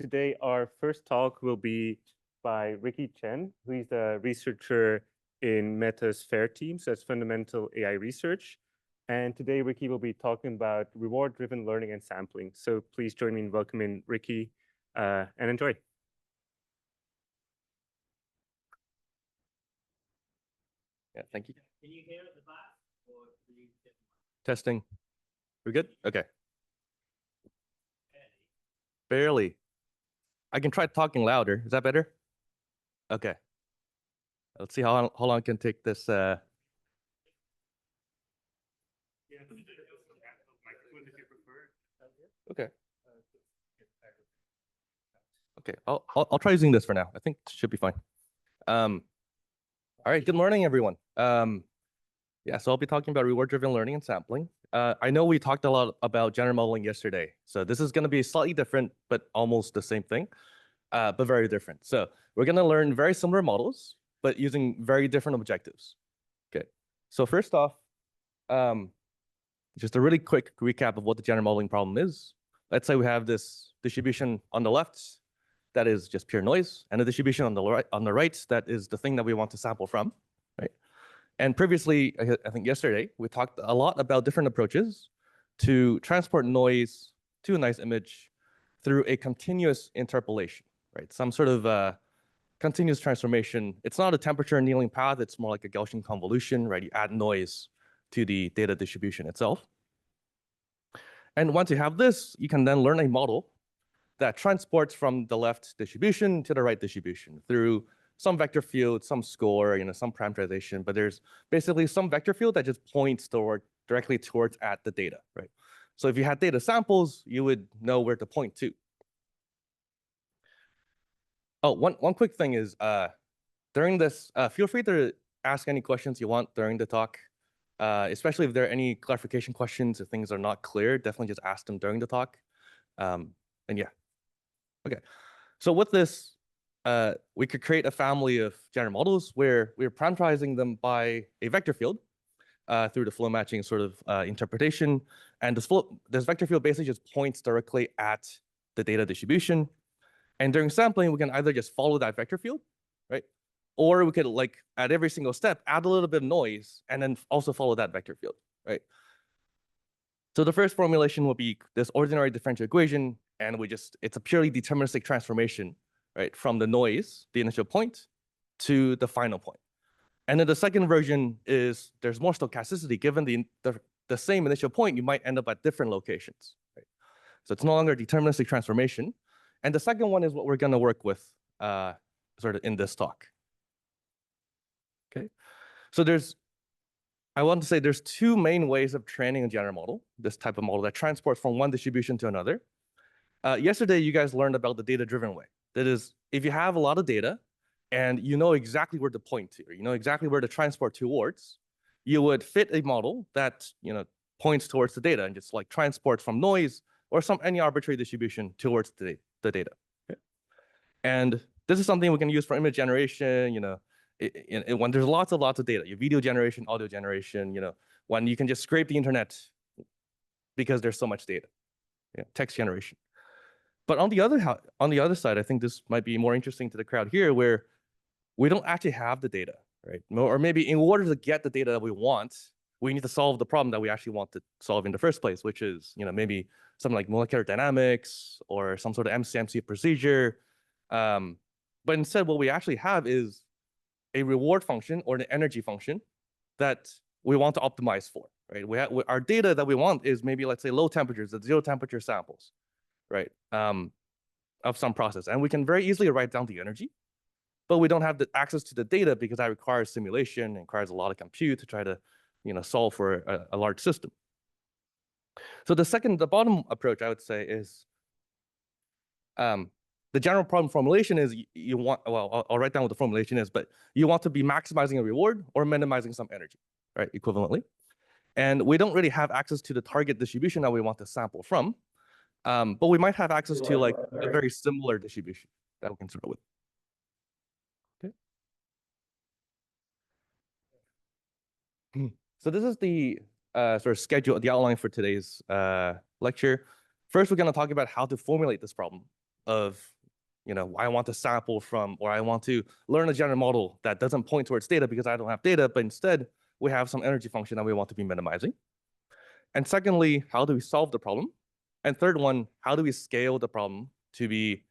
Today, our first talk will be by Ricky Chen, who is a researcher in Meta's FAIR team, so that's fundamental AI research. And today, Ricky will be talking about reward-driven learning and sampling. So please join me in welcoming Ricky and enjoy. Yeah, thank you. Can you hear the class or do you get Testing. We good? Okay. barely? Barely. I can try talking louder. Is that better? Okay. Let's see how long I can take this. Okay. Okay. I'll try using this for now. I think it should be fine. All right. Good morning, everyone. Yeah, so I'll be talking about reward-driven learning and sampling. I know we talked a lot about general modeling yesterday, so this is going to be slightly different, but almost the same thing, but very different. So we're going to learn very similar models, but using very different objectives. Okay. So first off, just a really quick recap of what the general modeling problem is. Let's say we have this distribution on the left that is just pure noise, and a distribution on the right that is the thing that we want to sample from, right? And previously, I think yesterday, we talked a lot about different approaches to transport noise to a nice image through a continuous interpolation, right? Some sort of continuous transformation. It's not a temperature annealing path. It's more like a Gaussian convolution, right? You add noise to the data distribution itself. And once you have this, you can then learn a model that transports from the left distribution to the right distribution through some vector field, some score, some parameterization, but there's basically some vector field that just points directly towards at the data, right? So if you had data samples, you would know where to point to. Oh, one quick thing is during this, feel free to ask any questions you want during the talk, especially if there are any clarification questions, if things are not clear, definitely just ask them during the talk. And yeah, okay. So with this, we could create a family of general models where we're parameterizing them by a vector field through the flow matching sort of interpretation. And this vector field basically just points directly at the data distribution. And during sampling, we can either just follow that vector field, right? Or we could, like, at every single step, add a little bit of noise and then also follow that vector field, right? So the first formulation will be this ordinary differential equation, and it's a purely deterministic transformation, right, from the noise, the initial point, to the final point. And then the second version is there's more stochasticity. Given the same initial point, you might end up at different locations, right? So it's no longer a deterministic transformation. And the second one is what we're going to work with sort of in this talk. Okay, so I want to say there's two main ways of training a general model, this type of model that transports from one distribution to another. Yesterday, you guys learned about the data-driven way. That is, if you have a lot of data and you know exactly where to point to, or you know exactly where to transport towards, you would fit a model that points towards the data and just like transports from noise or any arbitrary distribution towards the data. Okay? And this is something we can use for image generation, when there's lots of data, your video generation, audio generation, when you can just scrape the internet because there's so much data, text generation. But on the other side, I think this might be more interesting to the crowd here, where we don't actually have the data, right? Or maybe in order to get the data that we want, we need to solve the problem that we actually want to solve in the first place, which is maybe something like molecular dynamics or some sort of MCMC procedure. But instead, what we actually have is a reward function or an energy function that we want to optimize for, right? Our data that we want is maybe, let's say, low temperatures, the 0 temperature samples, right, of some process. And we can very easily write down the energy, but we don't have the access to the data because that requires simulation, it requires a lot of compute to try to solve for a large system. So the bottom approach, I would say, is the general problem formulation is I'll write down what the formulation is, but you want to be maximizing a reward or minimizing some energy, right, equivalently. And we don't really have access to the target distribution that we want to sample from, but we might have access to like a very similar distribution that we can start with. Okay. So this is the sort of schedule, the outline for today's lecture. First, we're going to talk about how to formulate this problem. of, I want to sample from, or I want to learn a general model that doesn't point towards data because I don't have data, but instead we have some energy function that we want to be minimizing. And secondly, how do we solve the problem? And third one, how do we scale the problem to be,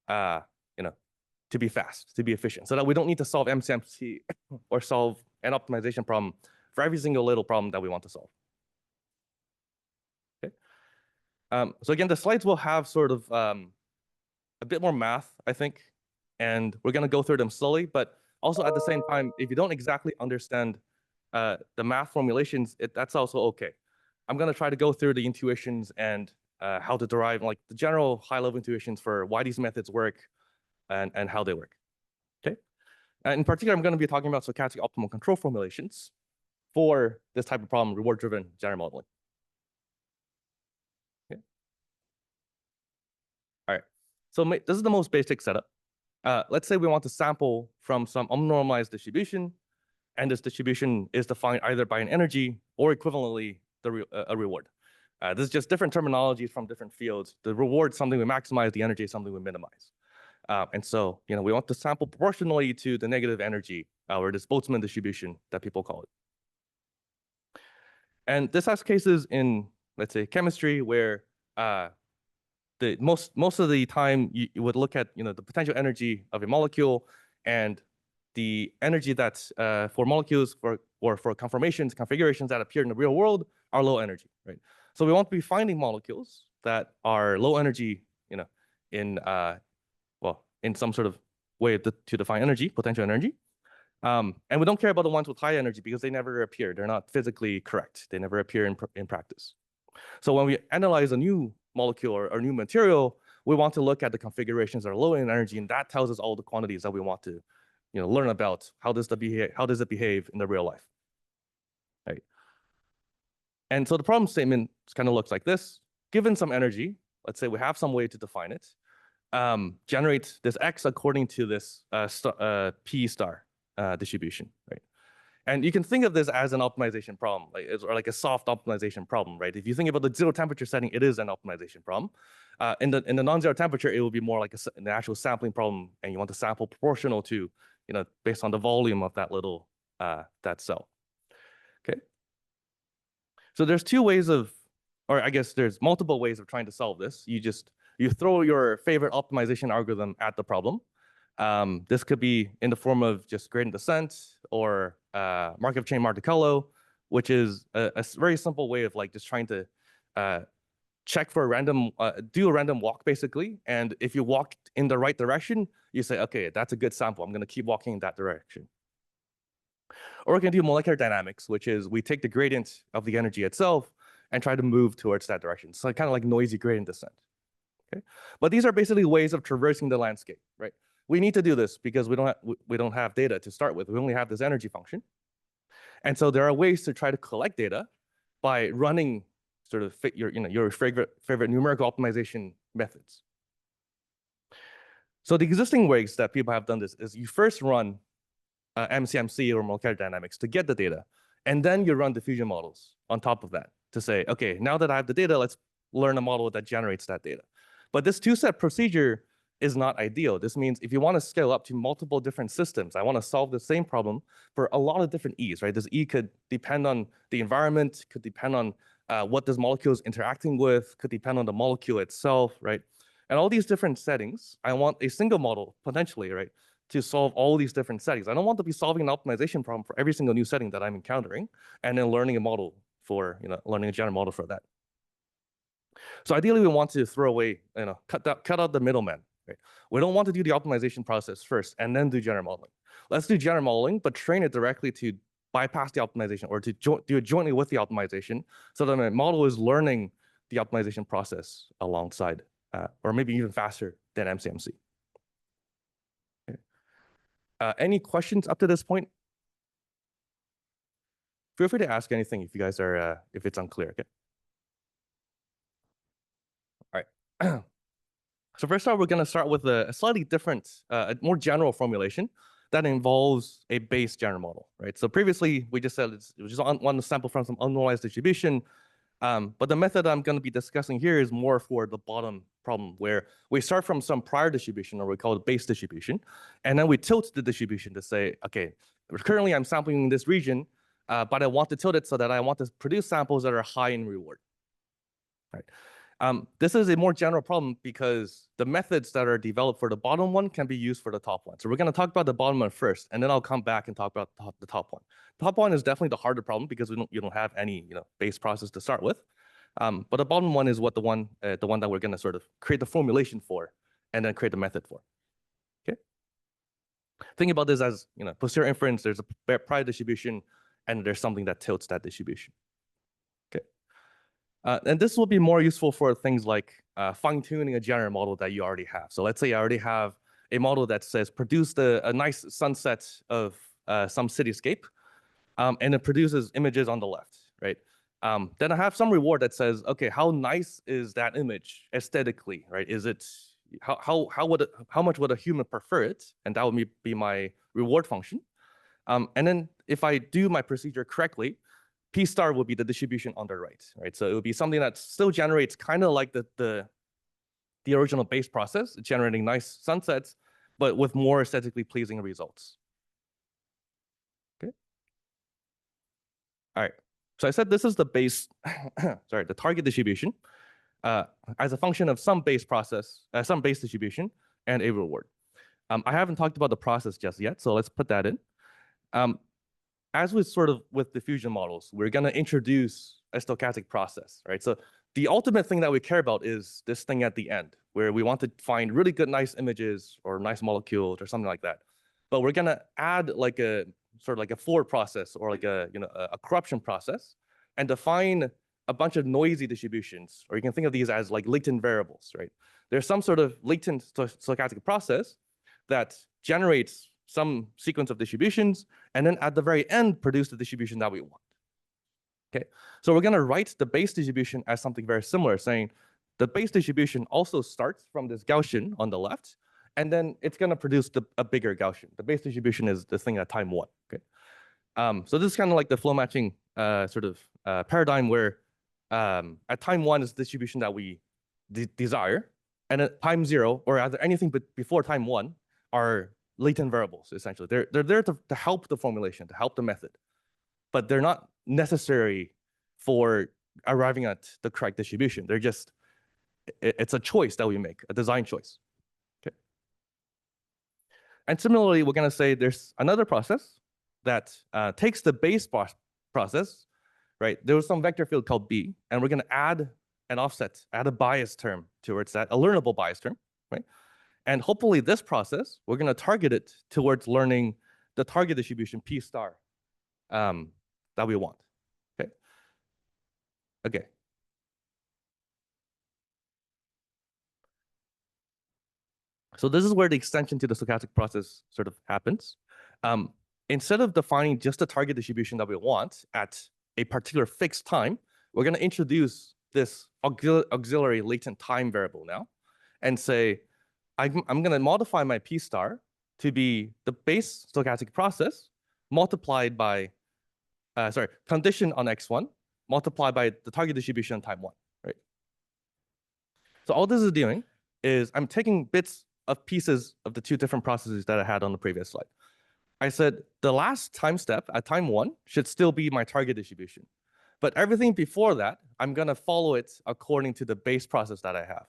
to be fast, to be efficient, so that we don't need to solve MCMC or solve an optimization problem for every single little problem that we want to solve. Okay. So again, the slides will have sort of a bit more math, I think, and we're going to go through them slowly, but also at the same time, if you don't exactly understand the math formulations, that's also okay. I'm going to try to go through the intuitions and how to derive like the general high-level intuitions for why these methods work and how they work. Okay. In particular, I'm going to be talking about stochastic optimal control formulations for this type of problem, reward-driven general modeling. Okay. All right. So this is the most basic setup. Let's say we want to sample from some unnormalized distribution, and this distribution is defined either by an energy or equivalently a reward. This is just different terminologies from different fields. The reward is something we maximize, the energy is something we minimize. And so, we want to sample proportionally to the negative energy, or this Boltzmann distribution that people call it. And this has cases in, let's say, chemistry where most of the time you would look at the potential energy of a molecule, and the energy that's for molecules for conformations, configurations that appear in the real world are low energy, right? So we want to be finding molecules that are low energy, in some sort of way to define energy, potential energy. And we don't care about the ones with high energy because they never appear. They're not physically correct. They never appear in practice. So when we analyze a new molecule or new material, we want to look at the configurations that are low in energy, and that tells us all the quantities that we want to learn about. How does it behave in the real life? Right. And so the problem statement kind of looks like this. Given some energy, let's say we have some way to define it, generate this X according to this P star distribution, right? And you can think of this as an optimization problem, or like a soft optimization problem, right? If you think about the zero temperature setting, it is an optimization problem. In the non-zero temperature, it will be more like an actual sampling problem, and you want to sample proportional to, based on the volume of that little that cell. Okay. So there's two ways of, or I guess there's multiple ways of trying to solve this. You throw your favorite optimization algorithm at the problem. This could be in the form of just gradient descent or Markov chain Monte Carlo, which is a very simple way of like just trying to check for a random, do a random walk basically. And if you walk in the right direction, you say, okay, that's a good sample. I'm going to keep walking in that direction. Or we can do molecular dynamics, which is we take the gradient of the energy itself and try to move towards that direction. So kind of like noisy gradient descent. Okay, but these are basically ways of traversing the landscape, right? We need to do this because we don't have data to start with. We only have this energy function. And so there are ways to try to collect data by running sort of your favorite numerical optimization methods. So the existing ways that people have done this is you first run MCMC or molecular dynamics to get the data, and then you run diffusion models on top of that to say, okay, now that I have the data, let's learn a model that generates that data. But this two-step procedure is not ideal. This means if you want to scale up to multiple different systems, I want to solve the same problem for a lot of different E's, right? This E could depend on the environment, could depend on what this molecule is interacting with, could depend on the molecule itself, right? And all these different settings, I want a single model potentially, right, to solve all these different settings. I don't want to be solving an optimization problem for every single new setting that I'm encountering and then learning a model for, learning a general model for that. So ideally, we want to throw away, cut out the middleman. Right? We don't want to do the optimization process first and then do general modeling. Let's do general modeling, but train it directly to bypass the optimization or to do it jointly with the optimization so that my model is learning the optimization process alongside, or maybe even faster than MCMC. Okay. Any questions up to this point? Feel free to ask anything if you guys are, if it's unclear, okay? All right. So first off, we're going to start with a slightly different, a more general formulation that involves a base general model, right? So previously, we just said we just want to sample from some unnormalized distribution. But the method I'm going to be discussing here is more for the bottom problem, where we start from some prior distribution, or we call it base distribution, and then we tilt the distribution to say, okay, currently I'm sampling in this region, but I want to tilt it so that I want to produce samples that are high in reward. Right. This is a more general problem because the methods that are developed for the bottom one can be used for the top one. So we're going to talk about the bottom one first, and then I'll come back and talk about the top one. Top one is definitely the harder problem because you don't have any base process to start with. But the bottom one is what the one that we're going to sort of create the formulation for, and then create the method for. Okay. Think about this as posterior inference. There's a prior distribution, and there's something that tilts that distribution. And this will be more useful for things like fine-tuning a general model that you already have. So let's say I already have a model that says produce a nice sunset of some cityscape, and it produces images on the left, right? Then I have some reward that says, okay, how nice is that image aesthetically, right? Is it how much would a human prefer it? And that would be my reward function. And then if I do my procedure correctly, P star will be the distribution on the right? So it would be something that still generates kind of like the original base process, generating nice sunsets, but with more aesthetically pleasing results. Okay. All right. So I said this is the base, sorry, the target distribution as a function of some base process, some base distribution, and a reward. I haven't talked about the process just yet, so let's put that in. As with diffusion models, we're going to introduce a stochastic process, right? So the ultimate thing that we care about is this thing at the end, where we want to find really good, nice images or nice molecules or something like that. But we're going to add like a sort of like a forward process or like a corruption process, and define a bunch of noisy distributions, or you can think of these as like latent variables, right? There's some sort of latent stochastic process that generates some sequence of distributions, and then at the very end, produce the distribution that we want. Okay, so we're going to write the base distribution as something very similar, saying the base distribution also starts from this Gaussian on the left, and then it's going to produce a bigger Gaussian. The base distribution is the thing at time one. Okay, so this is kind of like the flow matching paradigm, where at time one is the distribution that we desire, and at time zero, or either anything but before time one, are latent variables, essentially. They're there to help the formulation, to help the method, but they're not necessary for arriving at the correct distribution. They're just, it's a choice that we make, a design choice. Okay. And similarly, we're going to say there's another process that takes the base process, right? There was some vector field called B, and we're going to add an offset, add a bias term towards that, a learnable bias term, right? And hopefully this process, we're going to target it towards learning the target distribution P star that we want. Okay. Okay. So this is where the extension to the stochastic process sort of happens. Instead of defining just the target distribution that we want at a particular fixed time, we're going to introduce this auxiliary latent time variable now, and say, I'm going to modify my P star to be the base stochastic process multiplied by, condition on x1 multiplied by the target distribution on time one, right? So all this is doing is I'm taking bits of pieces of the two different processes that I had on the previous slide. I said the last time step at time one should still be my target distribution, but everything before that, I'm going to follow it according to the base process that I have.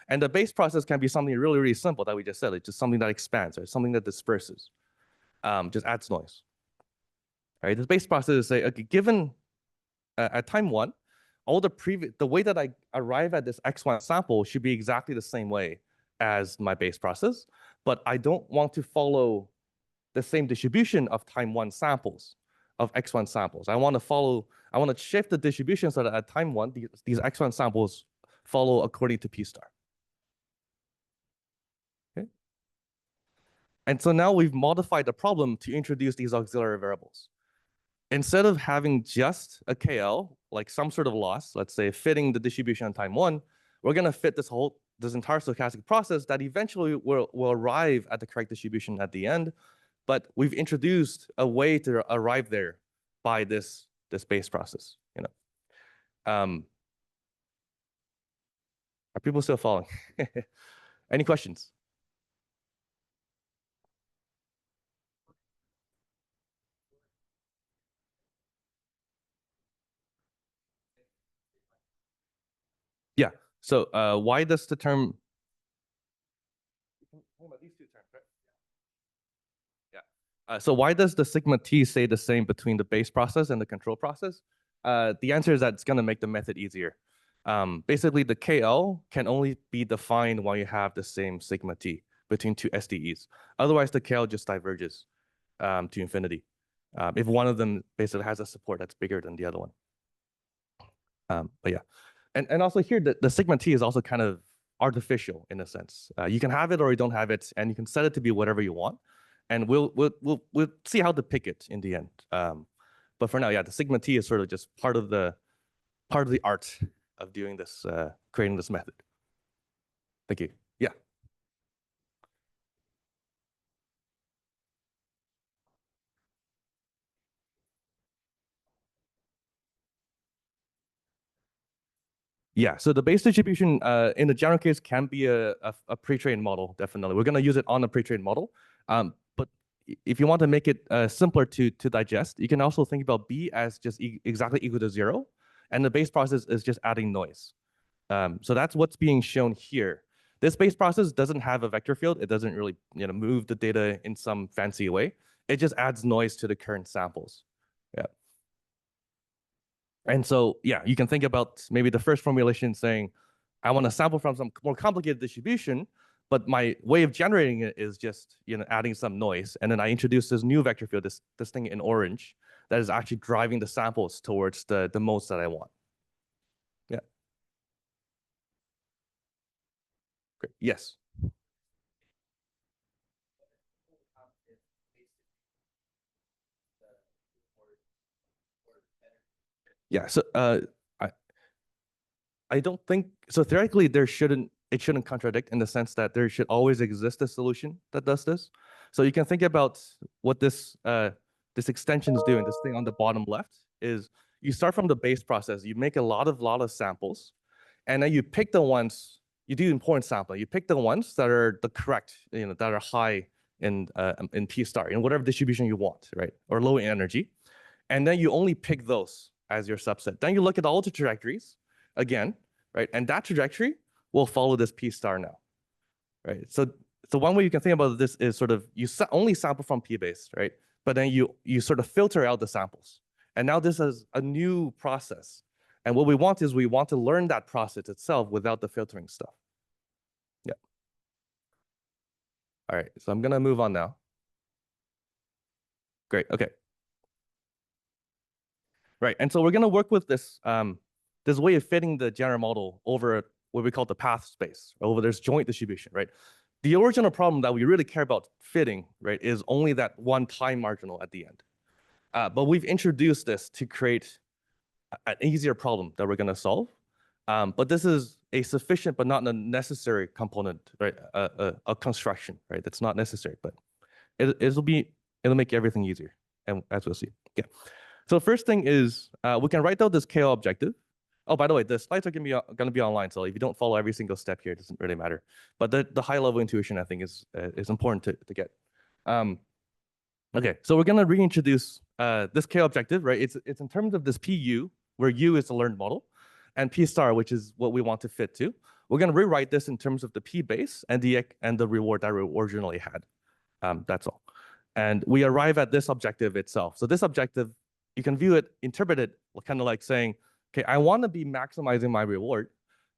And the base process can be something really, really simple that we just said. It's just something that expands, or something that disperses, just adds noise. All right, the base process is say, okay, given at time one, all the way that I arrive at this x1 sample should be exactly the same way as my base process, but I don't want to follow the same distribution of time one samples, of x1 samples. I want to shift the distribution so that at time one, these x1 samples follow according to P star. Okay. And so now we've modified the problem to introduce these auxiliary variables. Instead of having just a KL, like some sort of loss, let's say fitting the distribution on time one, we're going to fit this entire stochastic process that eventually will arrive at the correct distribution at the end. But we've introduced a way to arrive there by this base process. Are people still following? Any questions? Yeah. So why does the term these two terms, right? Yeah. So why does the sigma t stay the same between the base process and the control process? The answer is that it's going to make the method easier. Basically, the KL can only be defined when you have the same sigma t between two SDEs. Otherwise, the KL just diverges to infinity if one of them basically has a support that's bigger than the other one. But yeah, and also here the sigma t is also kind of artificial in a sense. You can have it or you don't have it, and you can set it to be whatever you want, and we'll see how to pick it in the end. But for now, yeah, the sigma t is sort of just part of the art of doing this, creating this method. Thank you. Yeah. Yeah, so the base distribution in the general case can be a pre-trained model, definitely. We're going to use it on a pre-trained model. But if you want to make it simpler to digest, you can also think about B as just exactly equal to 0. And the base process is just adding noise. So that's what's being shown here. This base process doesn't have a vector field. It doesn't really move the data in some fancy way. It just adds noise to the current samples. Yeah. And so, yeah, you can think about maybe the first formulation saying, I want to sample from some more complicated distribution, but my way of generating it is just adding some noise. And then I introduce this new vector field, this thing in orange, that is actually driving the samples towards the modes that I want. Yeah. Great. Yes. Yeah. So I don't think so. Theoretically, it shouldn't contradict in the sense that there should always exist a solution that does this. So you can think about what this extension is doing. This thing on the bottom left is you start from the base process. You make a lot of samples, and then you pick the ones. You do important sampling. You pick the ones that are the correct, that are high in P star in whatever distribution you want, right, or low in energy, and then you only pick those as your subset. Then you look at all the trajectories again, right? And that trajectory will follow this P star now, right? So one way you can think about this is sort of you only sample from P base, right? But then you sort of filter out the samples. And now this is a new process. And what we want to learn that process itself without the filtering stuff. Yeah. All right, so I'm gonna move on now. Great, okay. Right, and so we're gonna work with this this way of fitting the general model over what we call the path space, over this joint distribution, right? The original problem that we really care about fitting, right, is only that one time marginal at the end. But we've introduced this to create an easier problem that we're gonna solve. But this is a sufficient but not a necessary component, right? A construction, right? That's not necessary, but it'll make everything easier, and as we'll see. Yeah. So first thing is we can write out this KL objective. Oh, by the way, the slides are going to be online, so if you don't follow every single step here, it doesn't really matter. But the high level intuition, I think, is important to get. Okay, so we're going to reintroduce this KL objective, right? It's in terms of this PU, where U is the learned model, and P star, which is what we want to fit to. We're going to rewrite this in terms of the P base and the reward that we originally had. That's all. And we arrive at this objective itself. So this objective, you can interpret it kind of like saying, okay, I want to be maximizing my reward,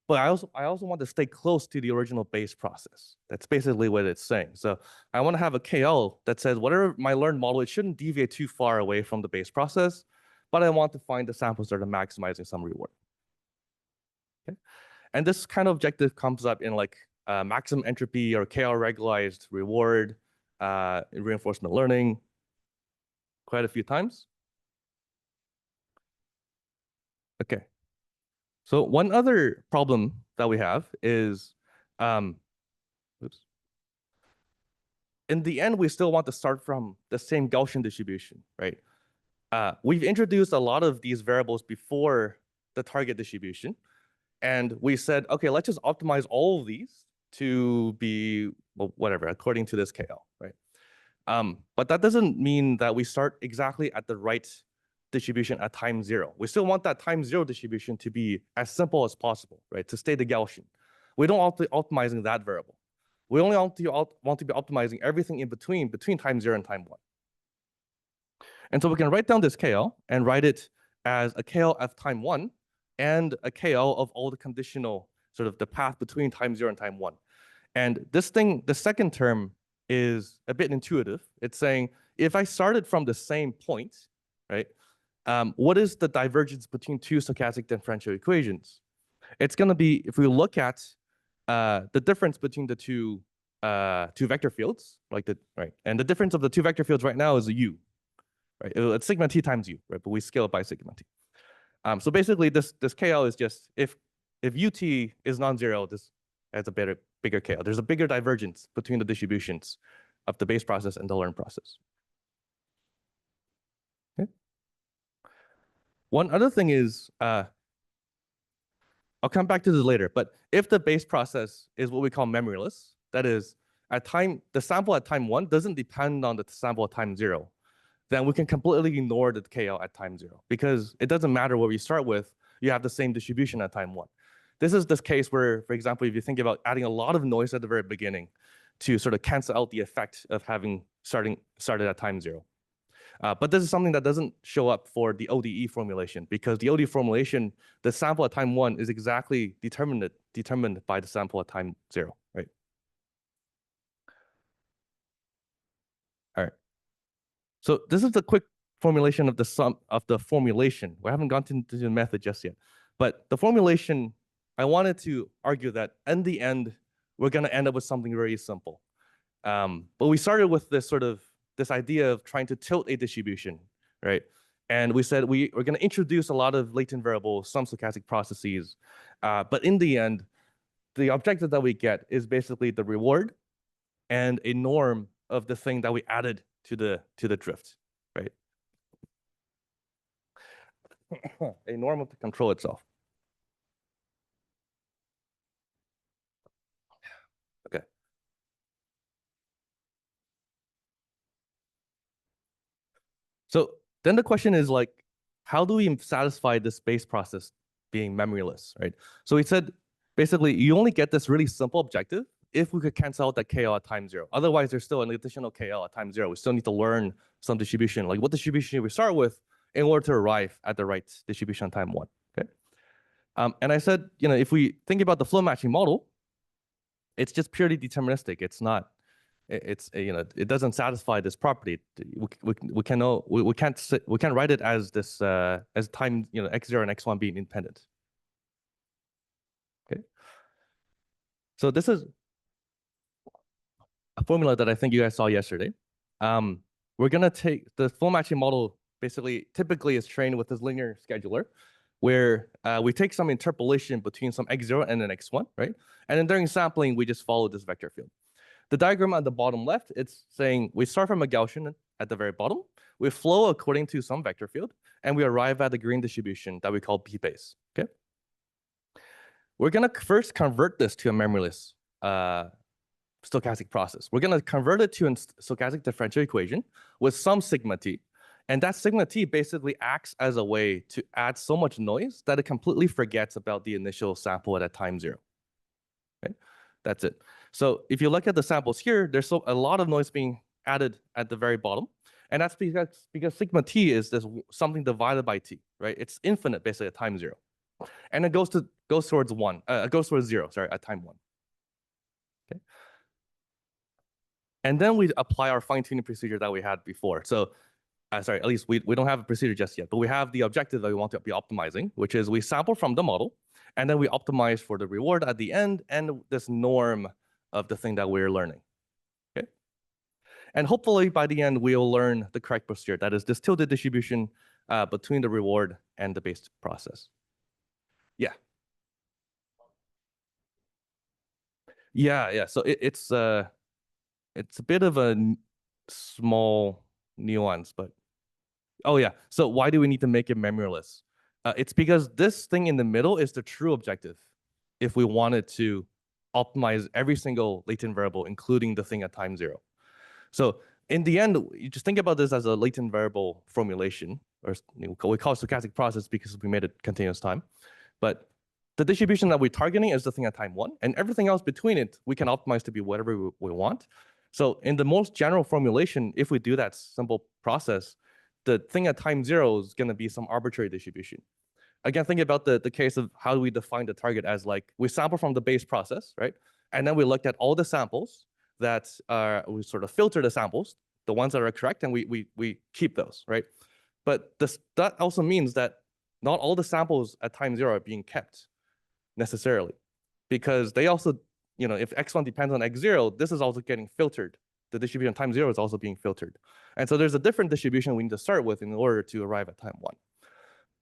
but I also want to stay close to the original base process. That's basically what it's saying. So I want to have a KL that says whatever my learned model, it shouldn't deviate too far away from the base process, but I want to find the samples that are maximizing some reward. Okay, and this kind of objective comes up in like maximum entropy or KL regularized reward, reinforcement learning, quite a few times. Okay. So one other problem that we have is, oops. In the end, we still want to start from the same Gaussian distribution, right? We've introduced a lot of these variables before the target distribution. And we said, okay, let's just optimize all of these to be, well, whatever, according to this KL, right? But that doesn't mean that we start exactly at the right distribution at time zero. We still want that time zero distribution to be as simple as possible, right? To stay the Gaussian. We don't want to be optimizing that variable. We only want to be optimizing everything in between time zero and time one. And so we can write down this KL and write it as a KL of time one and a KL of all the conditional, sort of the path between time zero and time one. And this thing, the second term is a bit intuitive. It's saying, if I started from the same point, right, what is the divergence between two stochastic differential equations? It's going to be, if we look at the difference between the two vector fields, right, and the difference of the two vector fields right now is a u, right? It's sigma t times u, right? But we scale it by sigma t. So basically, this KL is just if ut is non-zero, this has a bigger KL. There's a bigger divergence between the distributions of the base process and the learn process. Okay. One other thing is, I'll come back to this later, but if the base process is what we call memoryless, that is, the sample at time one doesn't depend on the sample at time zero, then we can completely ignore the KL at time zero because it doesn't matter what we start with, you have the same distribution at time one. This is this case where, for example, if you think about adding a lot of noise at the very beginning to sort of cancel out the effect of having started at time zero. But this is something that doesn't show up for the ODE formulation because the ODE formulation, the sample at time one is exactly determined by the sample at time zero, right? All right. So this is the quick formulation of the sum of the formulation. We haven't gone into the method just yet, but the formulation, I wanted to argue that in the end, we're going to end up with something very simple. But we started with this idea of trying to tilt a distribution, right? And we said we're going to introduce a lot of latent variables, some stochastic processes, but in the end, the objective that we get is basically the reward and a norm of the thing that we added to the drift, right? A norm of the control itself. Okay. So then the question is like, how do we satisfy this base process being memoryless, right? So we said, basically, you only get this really simple objective if we could cancel out that KL at time zero. Otherwise, there's still an additional KL at time zero. We still need to learn some distribution, like what distribution we start with in order to arrive at the right distribution on time one, okay? And I said, if we think about the flow matching model, it's just purely deterministic. It's not, it doesn't satisfy this property. We can't write it as this as time, x0 and x1 being independent. Okay. So this is a formula that I think you guys saw yesterday. We're gonna take the flow matching model. Basically, typically is trained with this linear scheduler, where we take some interpolation between some x0 and an x1, right? And then during sampling, we just follow this vector field. The diagram at the bottom left, it's saying we start from a Gaussian at the very bottom, we flow according to some vector field, and we arrive at the green distribution that we call B base, okay? We're gonna first convert this to a memoryless stochastic process. We're gonna convert it to a stochastic differential equation with some sigma t, and that sigma t basically acts as a way to add so much noise that it completely forgets about the initial sample at time zero. Okay, that's it. So if you look at the samples here, there's a lot of noise being added at the very bottom, and that's because sigma t is this something divided by t, right? It's infinite basically at time zero, and it goes towards zero, sorry, at time one. Okay, and then we apply our fine-tuning procedure that we had before. So sorry, at least we don't have a procedure just yet, but we have the objective that we want to be optimizing, which is we sample from the model, and then we optimize for the reward at the end and this norm of the thing that we're learning, okay? And hopefully by the end, we'll learn the correct procedure, that is this tilted distribution between the reward and the base process. Yeah. Yeah, so it's a bit of a small nuance, but oh yeah. So why do we need to make it memoryless? It's because this thing in the middle is the true objective if we wanted to optimize every single latent variable, including the thing at time 0. So in the end, you just think about this as a latent variable formulation, or we call it stochastic process because we made it continuous time. But the distribution that we're targeting is the thing at time 1, and everything else between it, we can optimize to be whatever we want. So in the most general formulation, if we do that simple process, the thing at time 0 is going to be some arbitrary distribution. Again, think about the case of how do we define the target as like, we sample from the base process, right? And then we looked at all the samples that we sort of filter the samples, the ones that are correct, and we keep those, right? But that also means that not all the samples at time 0 are being kept necessarily, because they also, if x1 depends on x0, this is also getting filtered. The distribution time 0 is also being filtered. And so there's a different distribution we need to start with in order to arrive at time 1.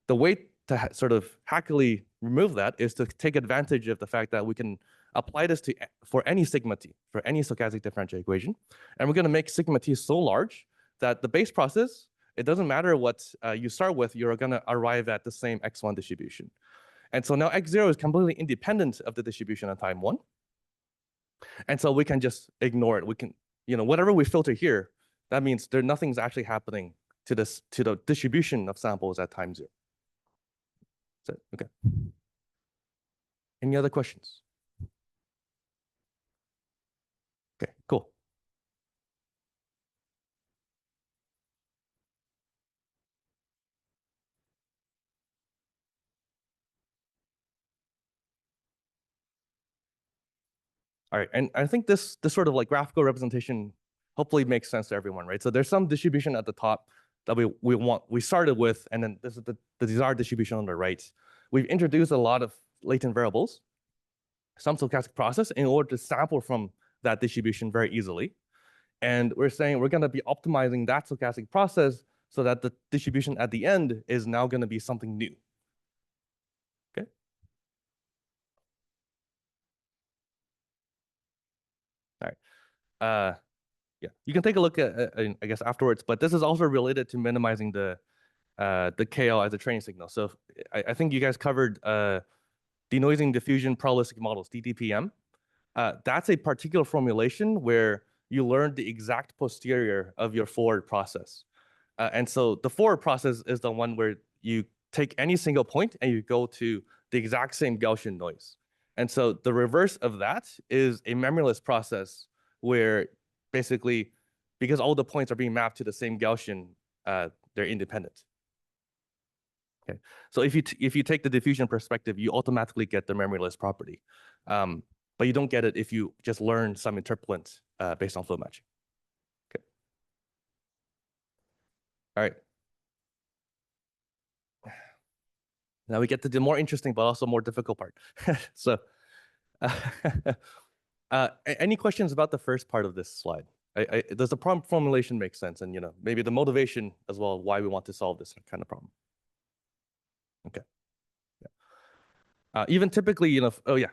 The way to sort of hackily remove that is to take advantage of the fact that we can apply this for any sigma t, for any stochastic differential equation. And we're going to make sigma t so large that the base process, it doesn't matter what you start with, you're going to arrive at the same x1 distribution. And so now x0 is completely independent of the distribution at time 1. And so we can just ignore it. We can, whatever we filter here, that means nothing's actually happening to the distribution of samples at time 0. So, okay. Any other questions? Okay, cool. All right, and I think this sort of like graphical representation hopefully makes sense to everyone, right? So there's some distribution at the top that we started with, and then this is the desired distribution on the right. We've introduced a lot of latent variables, some stochastic process, in order to sample from that distribution very easily. And we're saying we're going to be optimizing that stochastic process so that the distribution at the end is now going to be something new. Okay. All right. Yeah, you can take a look at, I guess, afterwards, but this is also related to minimizing the KL as a training signal. So I think you guys covered denoising diffusion probabilistic models, DDPM. That's a particular formulation where you learn the exact posterior of your forward process. And so the forward process is the one where you take any single point and you go to the exact same Gaussian noise. And so the reverse of that is a memoryless process where basically, because all the points are being mapped to the same Gaussian, they're independent. Okay, so if you take the diffusion perspective, you automatically get the memoryless property, but you don't get it if you just learn some interpolant based on flow matching. Okay. All right. Now we get to the more interesting but also more difficult part. So, any questions about the first part of this slide? Does the problem formulation make sense? And maybe the motivation as well, why we want to solve this kind of problem. Okay. Yeah. Even typically, oh yeah.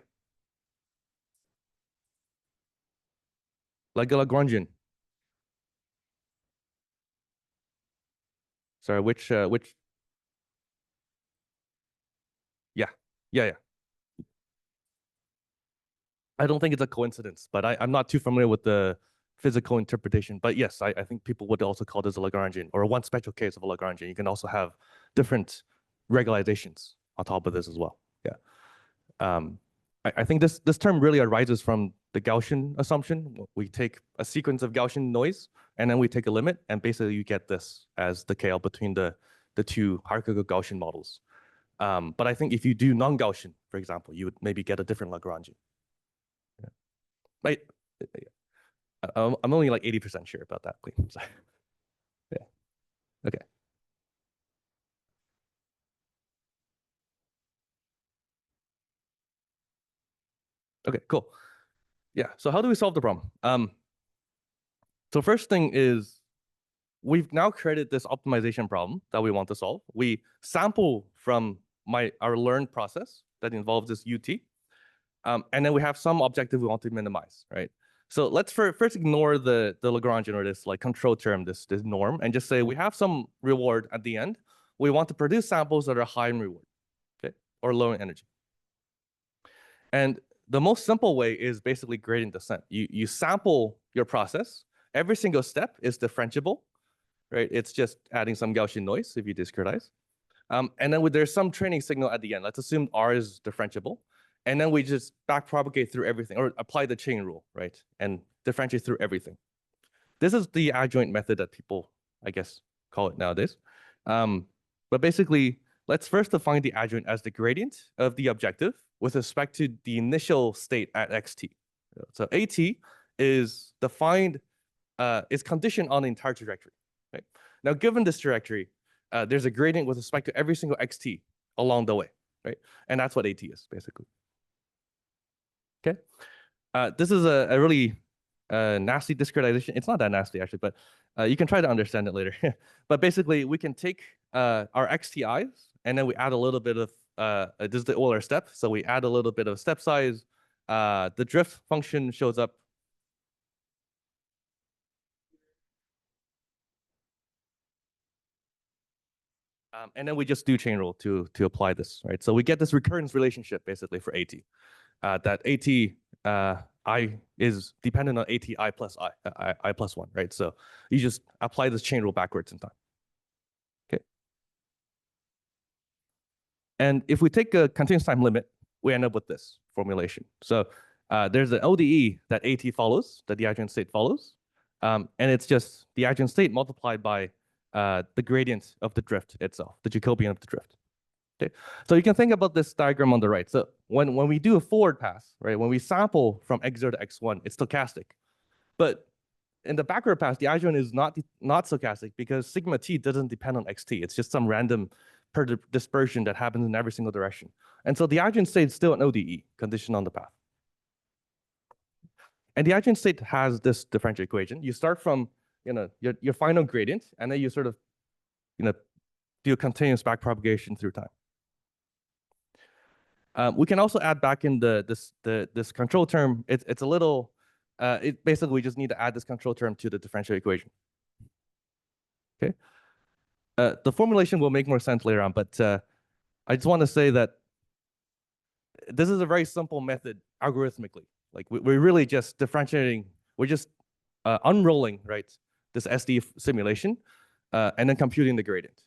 Like a Lagrangian. Sorry, which? Yeah. I don't think it's a coincidence, but I'm not too familiar with the physical interpretation. But yes, I think people would also call this a Lagrangian, or one special case of a Lagrangian. You can also have different regularizations on top of this as well. Yeah. I think this term really arises from the Gaussian assumption. We take a sequence of Gaussian noise, and then we take a limit, and basically you get this as the KL between the two hierarchical Gaussian models. But I think if you do non-Gaussian, for example, you would maybe get a different Lagrangian. Yeah. I'm only like 80% sure about that claim. So, yeah. Okay. Okay, cool. Yeah, so how do we solve the problem? So first thing is, we've now created this optimization problem that we want to solve. We sample from our learned process that involves this UT, and then we have some objective we want to minimize, right? So let's first ignore the Lagrangian, or this like control term, this norm, and just say we have some reward at the end. we want to produce samples that are high in reward, okay, or low in energy. And the most simple way is basically gradient descent. You sample your process. Every single step is differentiable, right? It's just adding some Gaussian noise if you discretize. And then there's some training signal at the end. Let's assume R is differentiable. And then we just backpropagate through everything or apply the chain rule, right? And differentiate through everything. This is the adjoint method that people, I guess, call it nowadays. But basically, let's first define the adjoint as the gradient of the objective with respect to the initial state at xt. So at is defined, is conditioned on the entire trajectory. Right? Now, given this trajectory, there's a gradient with respect to every single xt along the way, right? And that's what at is, basically. Okay. This is a really nasty discretization. It's not that nasty, actually, but you can try to understand it later. But basically, we can take our xti's, and then we add a little bit of, this is the Euler step, so we add a little bit of step size. The drift function shows up. And then we just do chain rule to apply this, right? So we get this recurrence relationship, basically, for at. That at I is dependent on at I plus I plus 1, right? So you just apply this chain rule backwards in time. Okay. And if we take a continuous time limit, we end up with this formulation. So there's an ODE that at follows, that the adjoint state follows. And it's just the adjoint state multiplied by the gradient of the drift itself, the Jacobian of the drift. Okay. So you can think about this diagram on the right. So when we do a forward pass, right, when we sample from x0 to x1, it's stochastic. But in the backward pass, the adjoint is not stochastic because sigma t doesn't depend on xt. It's just some random dispersion that happens in every single direction. And so the adjoint state is still an ODE, conditioned on the path. And the adjoint state has this differential equation. You start from your final gradient, and then you sort of do a continuous backpropagation through time. We can also add back in this control term. It's a little, basically we just need to add this control term to the differential equation. Okay. The formulation will make more sense later on, but I just want to say that this is a very simple method algorithmically. Like we're really just differentiating, we're just unrolling, right, this SD simulation and then computing the gradient.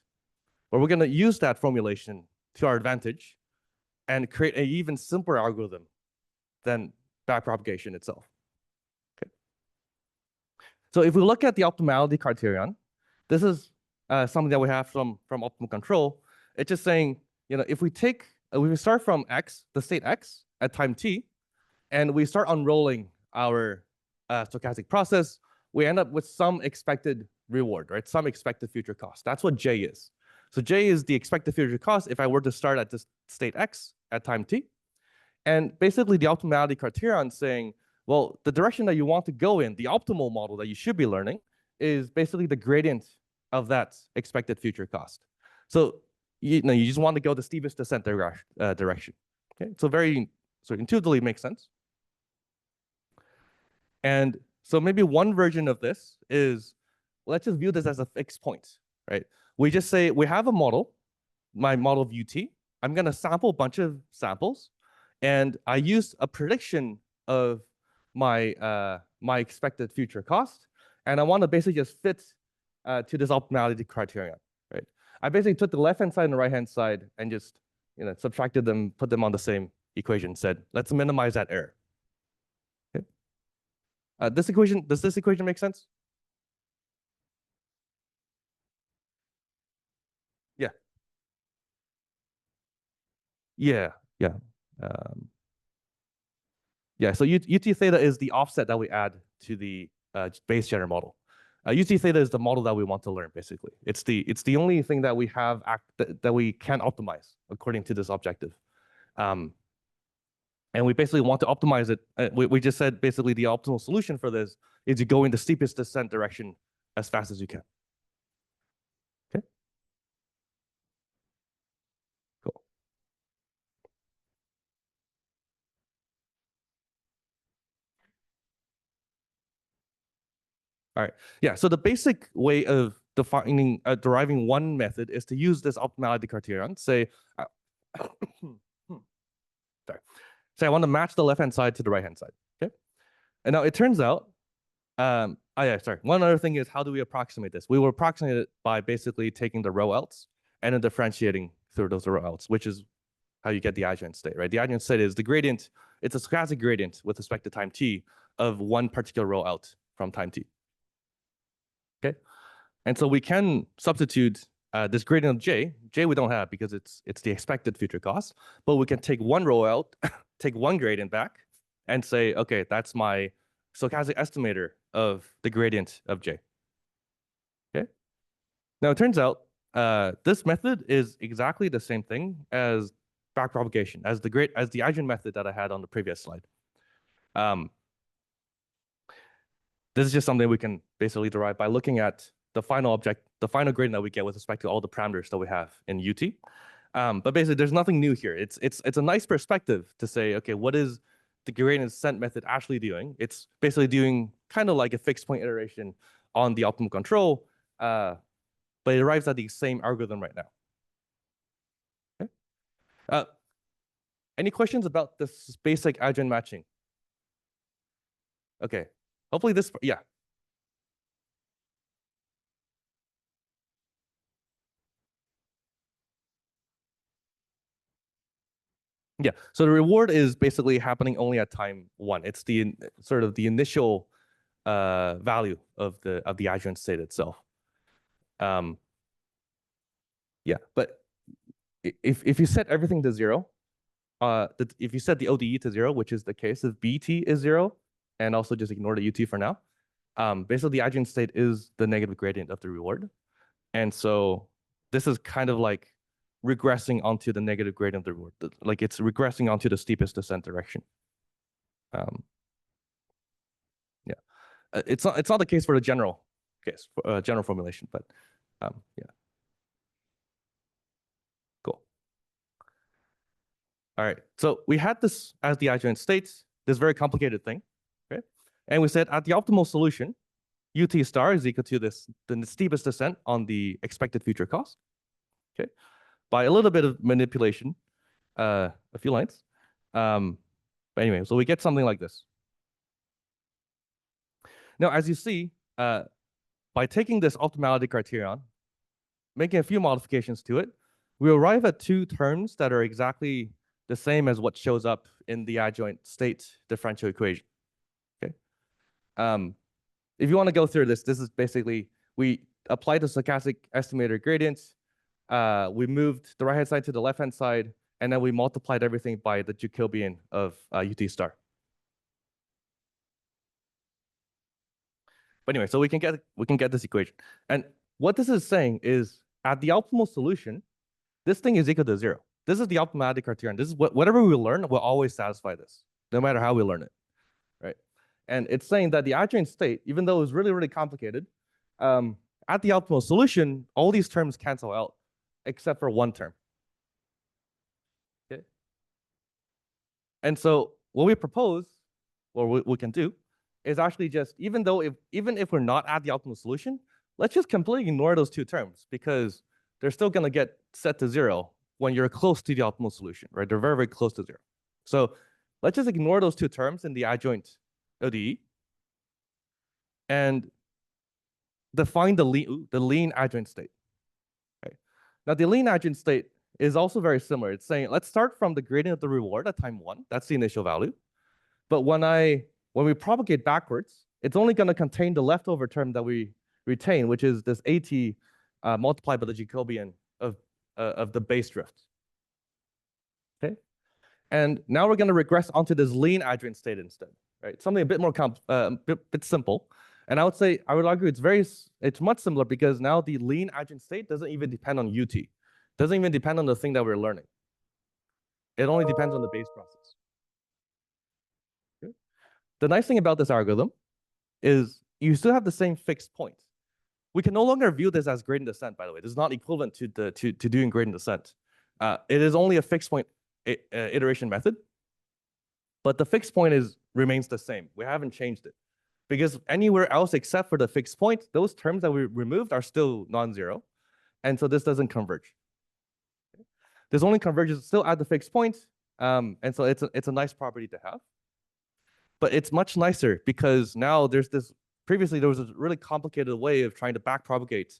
But we're going to use that formulation to our advantage and create an even simpler algorithm than backpropagation itself. Okay. So if we look at the optimality criterion, this is something that we have from optimal control. It's just saying, if we start from x, the state x at time t, and we start unrolling our stochastic process, we end up with some expected reward, right? Some expected future cost. That's what J is. So J is the expected future cost if I were to start at this state x at time t. And basically the optimality criterion saying, well, the direction that you want to go in, the optimal model that you should be learning, is basically the gradient of that expected future cost. So you just want to go the steepest descent direction. Okay, so intuitively makes sense. And so maybe one version of this is, let's just view this as a fixed point, right? We just say we have a model, my model of UT. I'm going to sample a bunch of samples, and I use a prediction of my my expected future cost, and I want to basically just fit to this optimality criterion, right? I basically took the left-hand side and the right-hand side and just subtracted them, put them on the same equation. Said let's minimize that error. Okay. Does this equation make sense? Yeah. Yeah. Yeah. Yeah, so UT theta is the offset that we add to the base general model. UT theta is the model that we want to learn, basically. It's the only thing that we have that we can optimize according to this objective. And we basically want to optimize it. We just said basically the optimal solution for this is to go in the steepest descent direction as fast as you can. Okay. Cool. All right. Yeah. So the basic way of deriving one method is to use this optimality criterion. Say, sorry. Say I want to match the left-hand side to the right-hand side. Okay. And now it turns out, sorry. One other thing is, how do we approximate this? We will approximate it by basically taking the row outs and then differentiating through those row outs, which is how you get the adjoint state, right? The adjoint state is the gradient. It's a stochastic gradient with respect to time t of one particular row out from time t. Okay. And so we can substitute this gradient of j. J we don't have because it's the expected future cost, but we can take one row out, take one gradient back, and say, okay, that's my stochastic estimator of the gradient of j. Okay. Now it turns out this method is exactly the same thing as backpropagation, as the adjoint method that I had on the previous slide. This is just something we can basically derive by looking at the final gradient that we get with respect to all the parameters that we have in UT. But basically, there's nothing new here. It's a nice perspective to say, okay, what is the gradient descent method actually doing? It's basically doing kind of like a fixed point iteration on the optimal control, but it arrives at the same algorithm right now. Okay. Any questions about this basic adjoint matching? Okay. Hopefully this, yeah. Yeah, so the reward is basically happening only at time 1. It's the sort of the initial value of the adjoint state itself. Yeah, but if you set everything to 0, if you set the ODE to 0, which is the case if BT is 0, and also just ignore the UT for now, basically the adjoint state is the negative gradient of the reward. And so this is kind of like regressing onto the negative gradient of the reward. Like it's regressing onto the steepest descent direction. Yeah, it's not the case for the general case, general formulation, but yeah. Cool. All right, so we had this as the adjoint states, this very complicated thing, okay? And we said at the optimal solution, UT star is equal to the steepest descent on the expected future cost, okay? By a little bit of manipulation, a few lines. But anyway, so we get something like this. Now, as you see, by taking this optimality criterion, making a few modifications to it, we arrive at two terms that are exactly the same as what shows up in the adjoint state differential equation. Okay. If you want to go through this is basically, we applied the stochastic estimator gradients, we moved the right-hand side to the left-hand side, and then we multiplied everything by the Jacobian of UT star. But anyway, so we can get this equation. And what this is saying is, at the optimal solution, this thing is equal to 0. This is the optimality criterion. This is whatever we learn will always satisfy this, no matter how we learn it, right? And it's saying that the adjoint state, even though it's really, really complicated, at the optimal solution, all these terms cancel out, except for one term. Okay. And so what we propose, or what we can do, is actually just, even if we're not at the optimal solution, let's just completely ignore those two terms, because they're still going to get set to 0 when you're close to the optimal solution, right? They're very, very close to 0. So let's just ignore those two terms in the adjoint ODE and define the lean adjoint state. Okay. Now, the lean adjoint state is also very similar. It's saying, let's start from the gradient of the reward at time 1. That's the initial value. But when we propagate backwards, it's only going to contain the leftover term that we retain, which is this AT multiplied by the Jacobian of the base drift. Okay, and now we're going to regress onto this lean adjoint state instead, right? Something a bit more bit simple. And I would argue it's much simpler, because now the lean adjoint state doesn't even depend on UT, doesn't even depend on the thing that we're learning. It only depends on the base process. Okay. The nice thing about this algorithm is you still have the same fixed point. We can no longer view this as gradient descent, by the way. This is not equivalent to doing gradient descent. It is only a fixed point iteration method, but the fixed point remains the same. We haven't changed it. because anywhere else except for the fixed point, those terms that we removed are still non-zero. And so this doesn't converge. This only converges still at the fixed point. And so it's a nice property to have. But it's much nicer because now there's this, previously there was a really complicated way of trying to backpropagate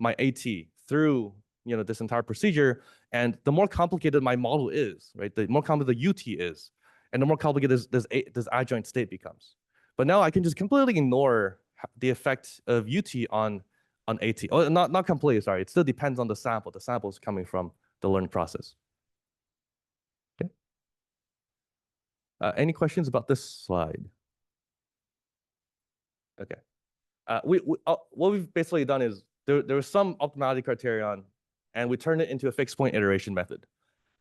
my AT through this entire procedure. And the more complicated my model is, right, the more complicated the UT is, and the more complicated this adjoint state becomes. But now I can just completely ignore the effect of UT on AT. Oh, not completely, sorry. It still depends on the sample. The sample is coming from the learning process. Okay. Any questions about this slide? Okay. What we've basically done is there was some optimality criterion, and we turned it into a fixed point iteration method.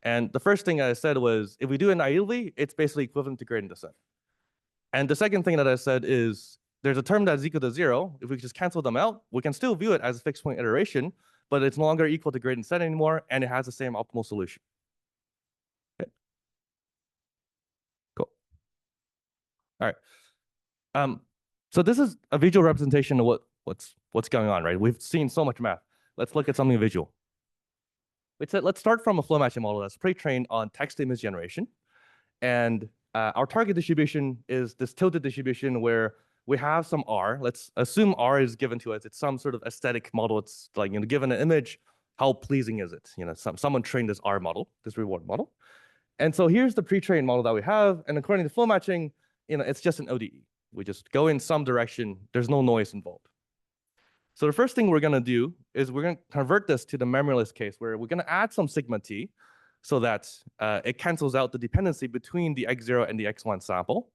And the first thing I said was, if we do it naively, it's basically equivalent to gradient descent. And the second thing that I said is, there's a term that's equal to 0. If we just cancel them out, we can still view it as a fixed point iteration, but it's no longer equal to gradient descent anymore, and it has the same optimal solution. Okay. Cool. All right. So this is a visual representation of what's going on, right? We've seen so much math. Let's look at something visual. Let's start from a flow matching model that's pre-trained on text image generation. And our target distribution is this tilted distribution where we have some R. Let's assume R is given to us. It's some sort of aesthetic model. It's like, given an image, how pleasing is it? Someone trained this R model, this reward model. And so here's the pre-trained model that we have. And according to flow matching, it's just an ODE. We just go in some direction. There's no noise involved. So the first thing we're going to do is we're going to convert this to the memoryless case, where we're going to add some sigma t so that it cancels out the dependency between the x0 and the x1 sample.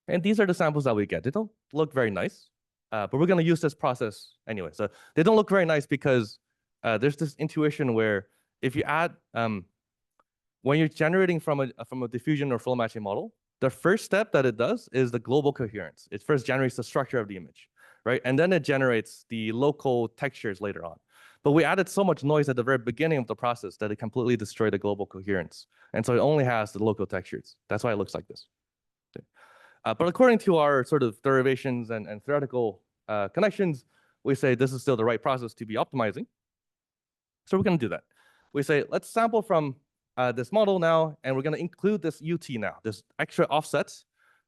And these are the samples that we get. They don't look very nice, but we're going to use this process anyway. So they don't look very nice because there's this intuition where if you add, when you're generating from a diffusion or flow matching model, the first step that it does is the global coherence. It first generates the structure of the image, right? And then it generates the local textures later on. But we added so much noise at the very beginning of the process that it completely destroyed the global coherence. And so it only has the local textures. That's why it looks like this. Okay. But according to our sort of derivations and theoretical connections, we say this is still the right process to be optimizing. So we're going to do that. We say, let's sample from this model now, and we're going to include this UT now, this extra offset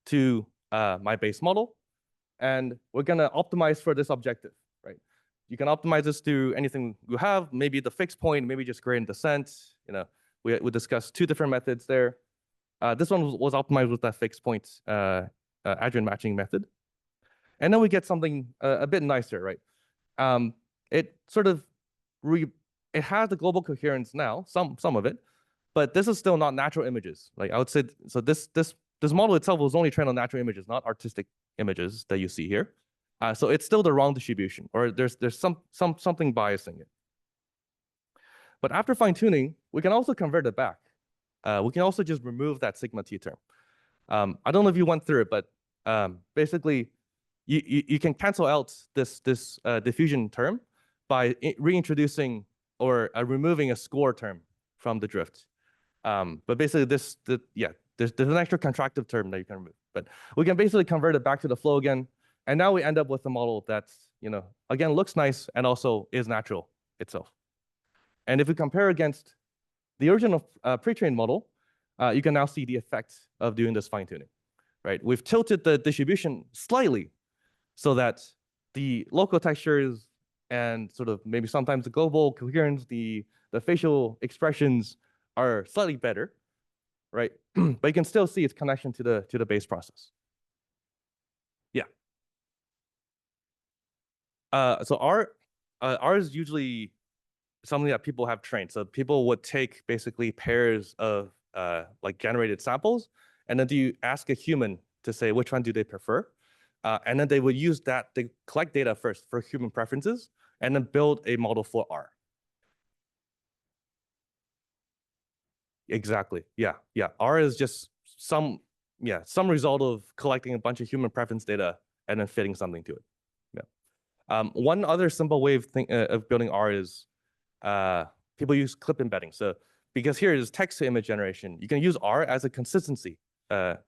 to my base model. And we're going to optimize for this objective, right? You can optimize this to anything you have, maybe the fixed point, maybe just gradient descent. We discussed 2 different methods there. This one was optimized with that fixed point adjoint matching method. And then we get something a bit nicer, right? It sort of, it has the global coherence now, some of it, but this is still not natural images. Like I would say, so this model itself was only trained on natural images, not artistic images that you see here. So it's still the wrong distribution, or there's something biasing it. But after fine tuning, we can also convert it back. We can also just remove that sigma t term. I don't know if you went through it, but basically you can cancel out this diffusion term by reintroducing or removing a score term from the drift. But basically there's an extra contractive term that you can remove. But we can basically convert it back to the flow again. And now we end up with a model that's, again, looks nice and also is natural itself. And if we compare against the original pre-trained model, you can now see the effects of doing this fine-tuning, right? We've tilted the distribution slightly so that the local textures and sort of maybe sometimes the global coherence, the facial expressions are slightly better, right? But you can still see its connection to the base process. Yeah. So R is usually something that people have trained. So people would take basically pairs of like generated samples, and then you ask a human to say which one do they prefer, and then they would use that. They collect data first for human preferences, and then build a model for R. Exactly. Yeah. R is just some result of collecting a bunch of human preference data and then fitting something to it. Yeah. One other simple way of building R is people use clip embedding. So because here is text to image generation, you can use R as a consistency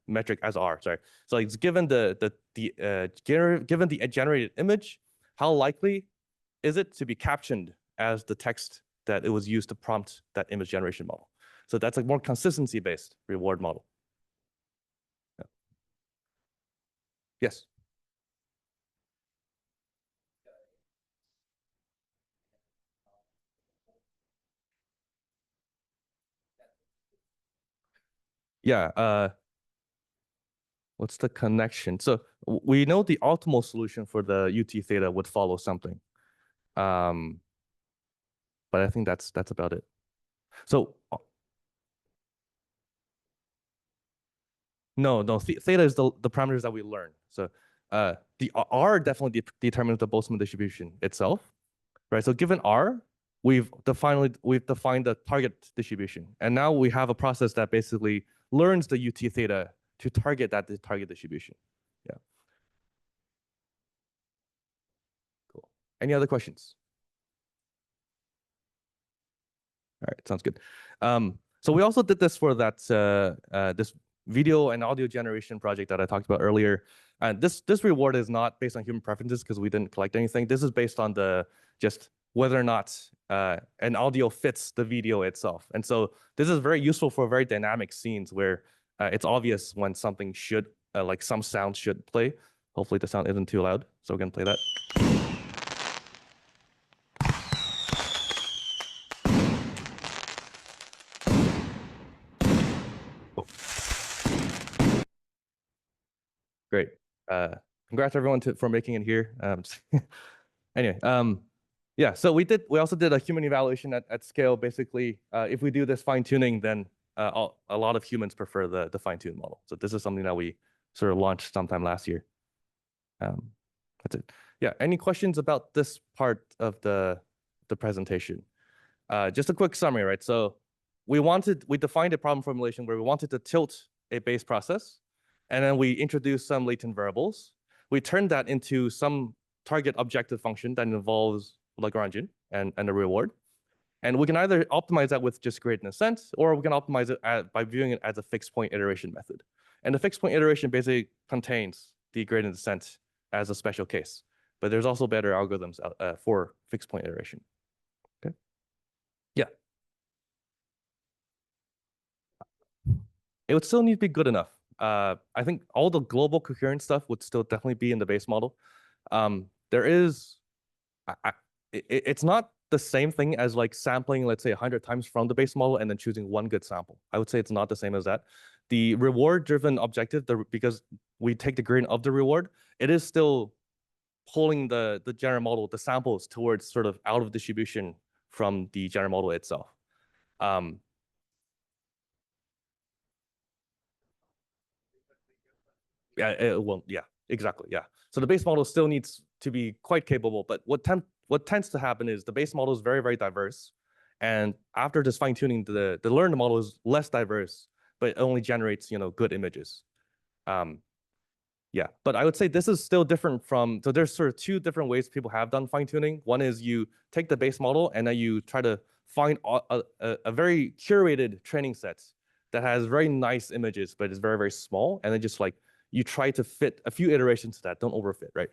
metric as R. Sorry. So it's given given the generated image, how likely is it to be captioned as the text that it was used to prompt that image generation model? So that's a more consistency-based reward model. Yeah. Yes. Yeah. What's the connection? So we know the optimal solution for the UT theta would follow something. But I think that's about it. So no, theta is the parameters that we learn. So the R definitely determines the Boltzmann distribution itself, right? So given R, we've defined the target distribution, and now we have a process that basically learns the UT theta to target that target distribution. Yeah. Cool. Any other questions? All right, sounds good. So we also did this for that this video and audio generation project that I talked about earlier. And this reward is not based on human preferences because we didn't collect anything. This is based on just whether or not an audio fits the video itself. And so this is very useful for very dynamic scenes where it's obvious when something should, like some sound should play. Hopefully the sound isn't too loud. So we're gonna play that. Great. Congrats everyone for making it here. Anyway, yeah, so we also did a human evaluation at scale. Basically, if we do this fine tuning, then a lot of humans prefer the fine tuned model. So this is something that we sort of launched sometime last year. That's it. Yeah, any questions about this part of the presentation? Just a quick summary, right? So we defined a problem formulation where we wanted to tilt a base process, and then we introduced some latent variables. We turned that into some target objective function that involves Lagrangian and a reward. And we can either optimize that with just gradient descent, or we can optimize it by viewing it as a fixed point iteration method. And the fixed point iteration basically contains the gradient descent as a special case. But there's also better algorithms for fixed point iteration. Okay. Yeah. It would still need to be good enough. I think all the global coherent stuff would still definitely be in the base model. There is, it's not the same thing as like sampling, let's say 100 times from the base model and then choosing one good sample. I would say it's not the same as that. The reward-driven objective, because we take the gradient of the reward, it is still pulling the general model, the samples towards sort of out of distribution from the general model itself. Yeah, exactly. Yeah. So the base model still needs to be quite capable, but what tends to happen is the base model is very, very diverse. And after this fine tuning, the learned model is less diverse, but it only generates, good images. Yeah, but I would say this is still different from, so there's sort of two different ways people have done fine tuning. One is you take the base model and then you try to find a very curated training set that has very nice images, but it's very, very small. And then just like, you try to fit a few iterations to that, don't overfit, right?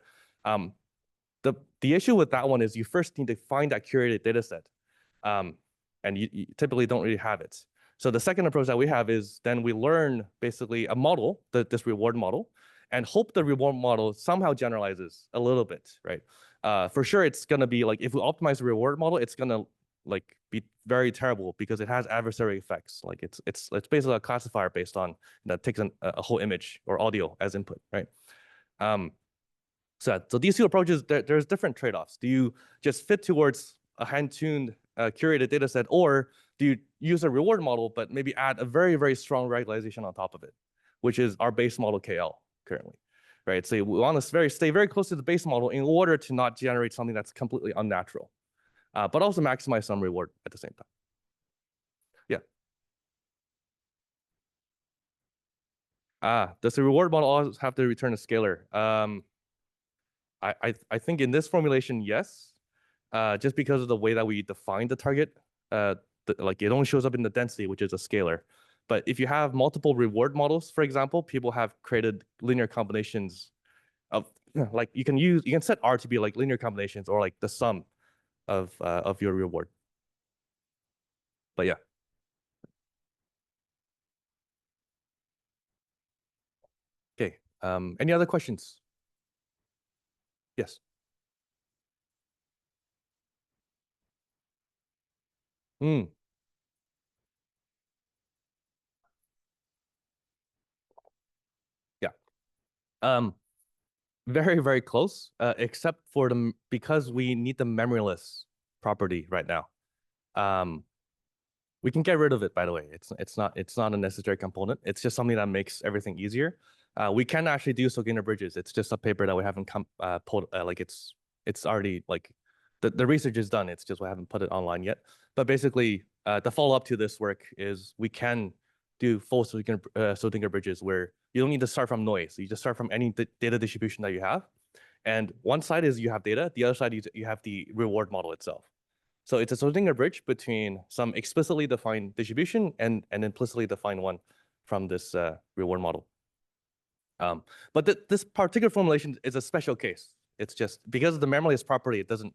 The issue with that one is you first need to find that curated data set. And you typically don't really have it. So the second approach that we have is then we learn basically a model, this reward model, and hope the reward model somehow generalizes a little bit, right? For sure, it's gonna be like, if we optimize the reward model, it's gonna like be very terrible because it has adversary effects. Like it's basically a classifier based on that takes a whole image or audio as input, right? So these two approaches, there's different trade-offs. Do you just fit towards a hand-tuned curated data set, or do you use a reward model but maybe add a very, very strong regularization on top of it, which is our base model KL currently, right? So we want to stay very close to the base model in order to not generate something that's completely unnatural, but also maximize some reward at the same time. Yeah. Does the reward model always have to return a scalar? I think in this formulation, yes, just because of the way that we define the target, like it only shows up in the density, which is a scalar. But if you have multiple reward models, for example, people have created linear combinations of like you can set R to be like linear combinations or like the sum of your reward. But yeah. Okay. Any other questions? Yes. Hmm. Yeah. Very, very close, except for because we need the memoryless property right now. We can get rid of it, by the way. It's not a necessary component. It's just something that makes everything easier. We can actually do Sogdinger bridges. It's just a paper that we haven't pulled. Like it's already like the research is done. It's just we haven't put it online yet. But basically, the follow up to this work is we can do full Sogdinger bridges where you don't need to start from noise. You just start from any data distribution that you have. And one side is you have data. The other side you have the reward model itself. So it's a Schrodinger bridge between some explicitly defined distribution and an implicitly defined one from this reward model. But this particular formulation is a special case. It's just because of the memoryless property, it doesn't,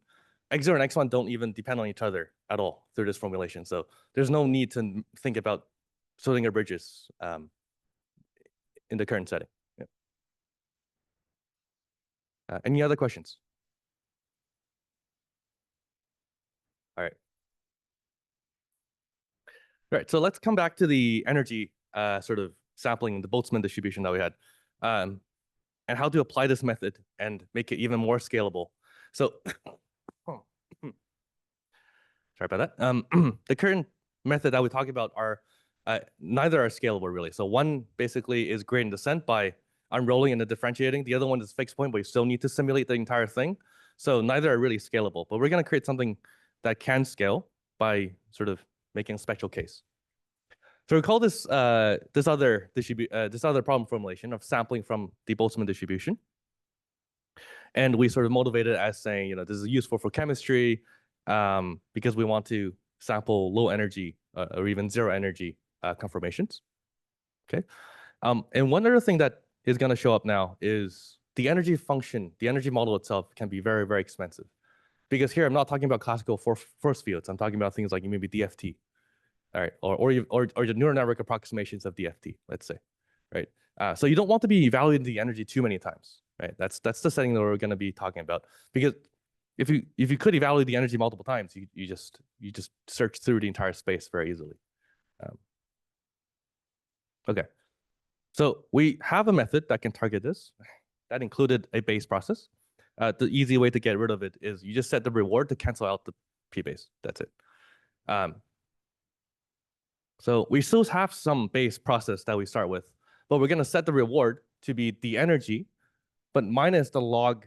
X0 and X1 don't even depend on each other at all through this formulation. So there's no need to think about Schrodinger bridges in the current setting. Yeah. Any other questions? All right. All right, so let's come back to the energy sort of sampling, the Boltzmann distribution that we had, and how to apply this method and make it even more scalable. So, sorry about that. The current method that we talk about are neither are scalable really. So one basically is gradient descent by unrolling and then differentiating. The other one is fixed point, but you still need to simulate the entire thing. So neither are really scalable, but we're going to create something that can scale by sort of making a special case. So we call this this other problem formulation of sampling from the Boltzmann distribution. And we sort of motivate it as saying, this is useful for chemistry because we want to sample low energy or even zero energy conformations. Okay. And one other thing that is going to show up now is the energy function, the energy model itself can be very, very expensive. Because here I'm not talking about classical force fields. I'm talking about things like maybe DFT, all right, or the neural network approximations of DFT, let's say, right? So you don't want to be evaluating the energy too many times, right? That's the setting that we're going to be talking about. Because if you could evaluate the energy multiple times, you just search through the entire space very easily. Okay, so we have a method that can target this. That included a base process. The easy way to get rid of it is you just set the reward to cancel out the p-base. That's it. So we still have some base process that we start with, but we're going to set the reward to be the energy, but minus the log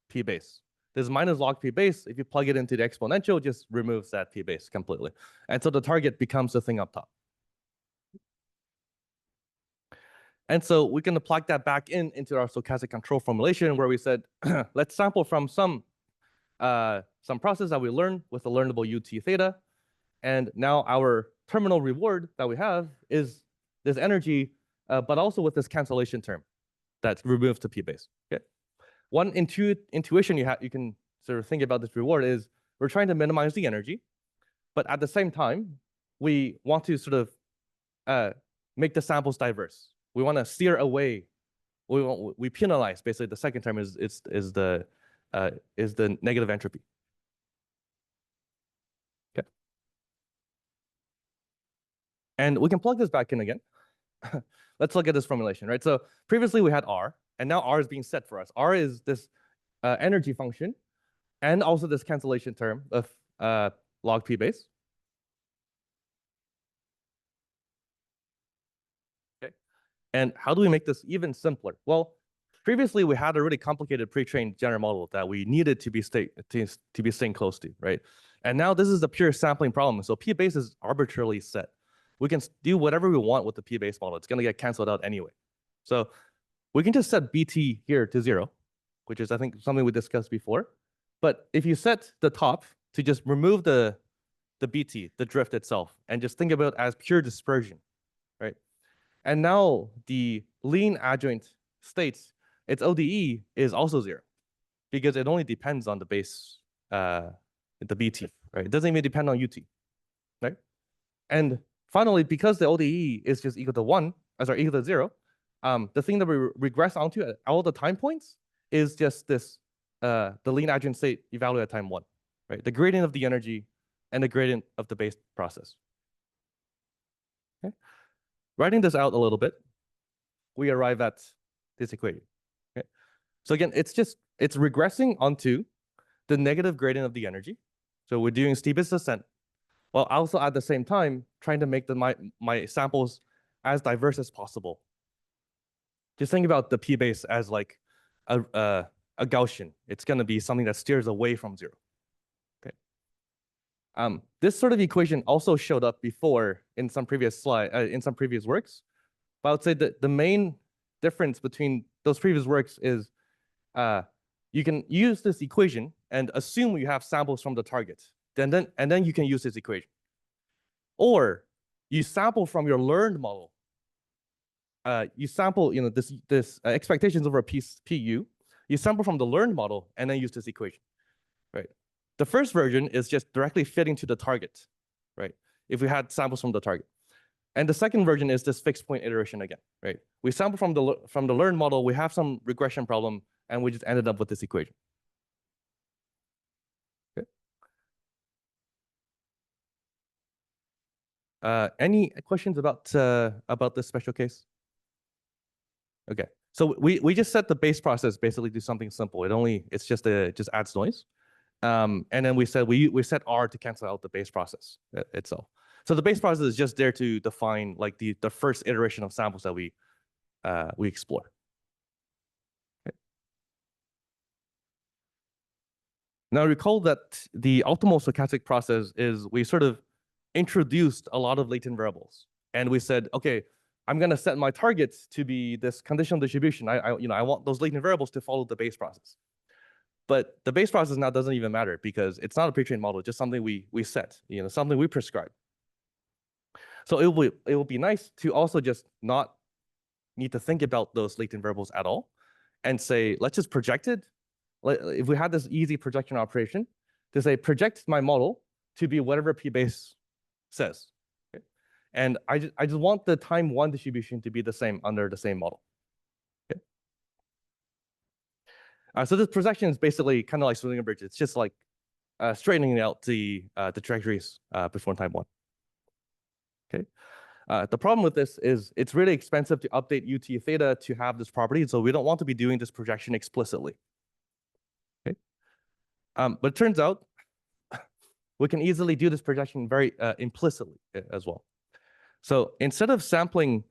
p-base. This minus log p-base, if you plug it into the exponential, just removes that p-base completely. And so the target becomes the thing up top. And so we can plug that back into our stochastic control formulation where we said, let's sample from some process that we learned with the learnable ut theta. And now our terminal reward that we have is this energy, but also with this cancellation term that removes the p-base. Okay. One intuition you can sort of think about this reward is we're trying to minimize the energy, but at the same time, we want to sort of make the samples diverse. We want to steer away. We penalize basically the second term is the negative entropy. Okay. And we can plug this back in again. Let's look at this formulation, right? So previously we had R, and now R is being set for us. R is this energy function, and also this cancellation term of log p-base. Okay. And how do we make this even simpler? Well, previously we had a really complicated pre-trained general model that we needed to be staying close to, right? And now this is a pure sampling problem. So p-base is arbitrarily set. We can do whatever we want with the p-base model. It's going to get canceled out anyway. So we can just set BT here to 0, which is, I think, something we discussed before. But if you set the top to just remove the BT, the drift itself, and just think about it as pure dispersion, right? And now the lean adjoint states, its ODE is also 0 because it only depends on the base, the BT, right? It doesn't even depend on UT, right? And finally, because the ODE is just equal to 1, equal to 0, the thing that we regress onto at all the time points is just this, the lean adjoint state evaluated at time 1, right? The gradient of the energy and the gradient of the base process. Okay. Writing this out a little bit, we arrive at this equation. Okay. So again, it's regressing onto the negative gradient of the energy. So we're doing steepest descent, while also at the same time trying to make my samples as diverse as possible. Just think about the p-base as like a Gaussian. It's going to be something that steers away from 0. Okay. This sort of equation also showed up before in some previous works, but I would say that the main difference between those previous works is you can use this equation and assume you have samples from the target, and then you can use this equation. Or you sample from your learned model. You sample, this expectations over a PU. You sample from the learned model and then use this equation, right? The first version is just directly fitting to the target, right? If we had samples from the target. And the second version is this fixed point iteration again, right? We sample from the learned model, we have some regression problem, and we just ended up with this equation. Okay. Any questions about this special case? Okay, so we just set the base process basically do something simple. It's just adds noise, and then we set R to cancel out the base process itself. So the base process is just there to define like the first iteration of samples that we explore. Okay. Now recall that the optimal stochastic process is we sort of introduced a lot of latent variables, and we said, okay, I'm going to set my targets to be this conditional distribution. I want those latent variables to follow the base process. But the base process now doesn't even matter because it's not a pre-trained model, it's just something we set, something we prescribe. So it will be nice to also just not need to think about those latent variables at all and say, let's just project it. If we had this easy projection operation to say, project my model to be whatever p-base says. Okay? And I just want the time 1 distribution to be the same under the same model. Okay? So this projection is basically kind of like swimming a bridge. It's just like straightening out the trajectories before time 1. Okay. The problem with this is it's really expensive to update UT theta to have this property, so we don't want to be doing this projection explicitly. Okay. But it turns out we can easily do this projection very implicitly as well. So instead of sampling,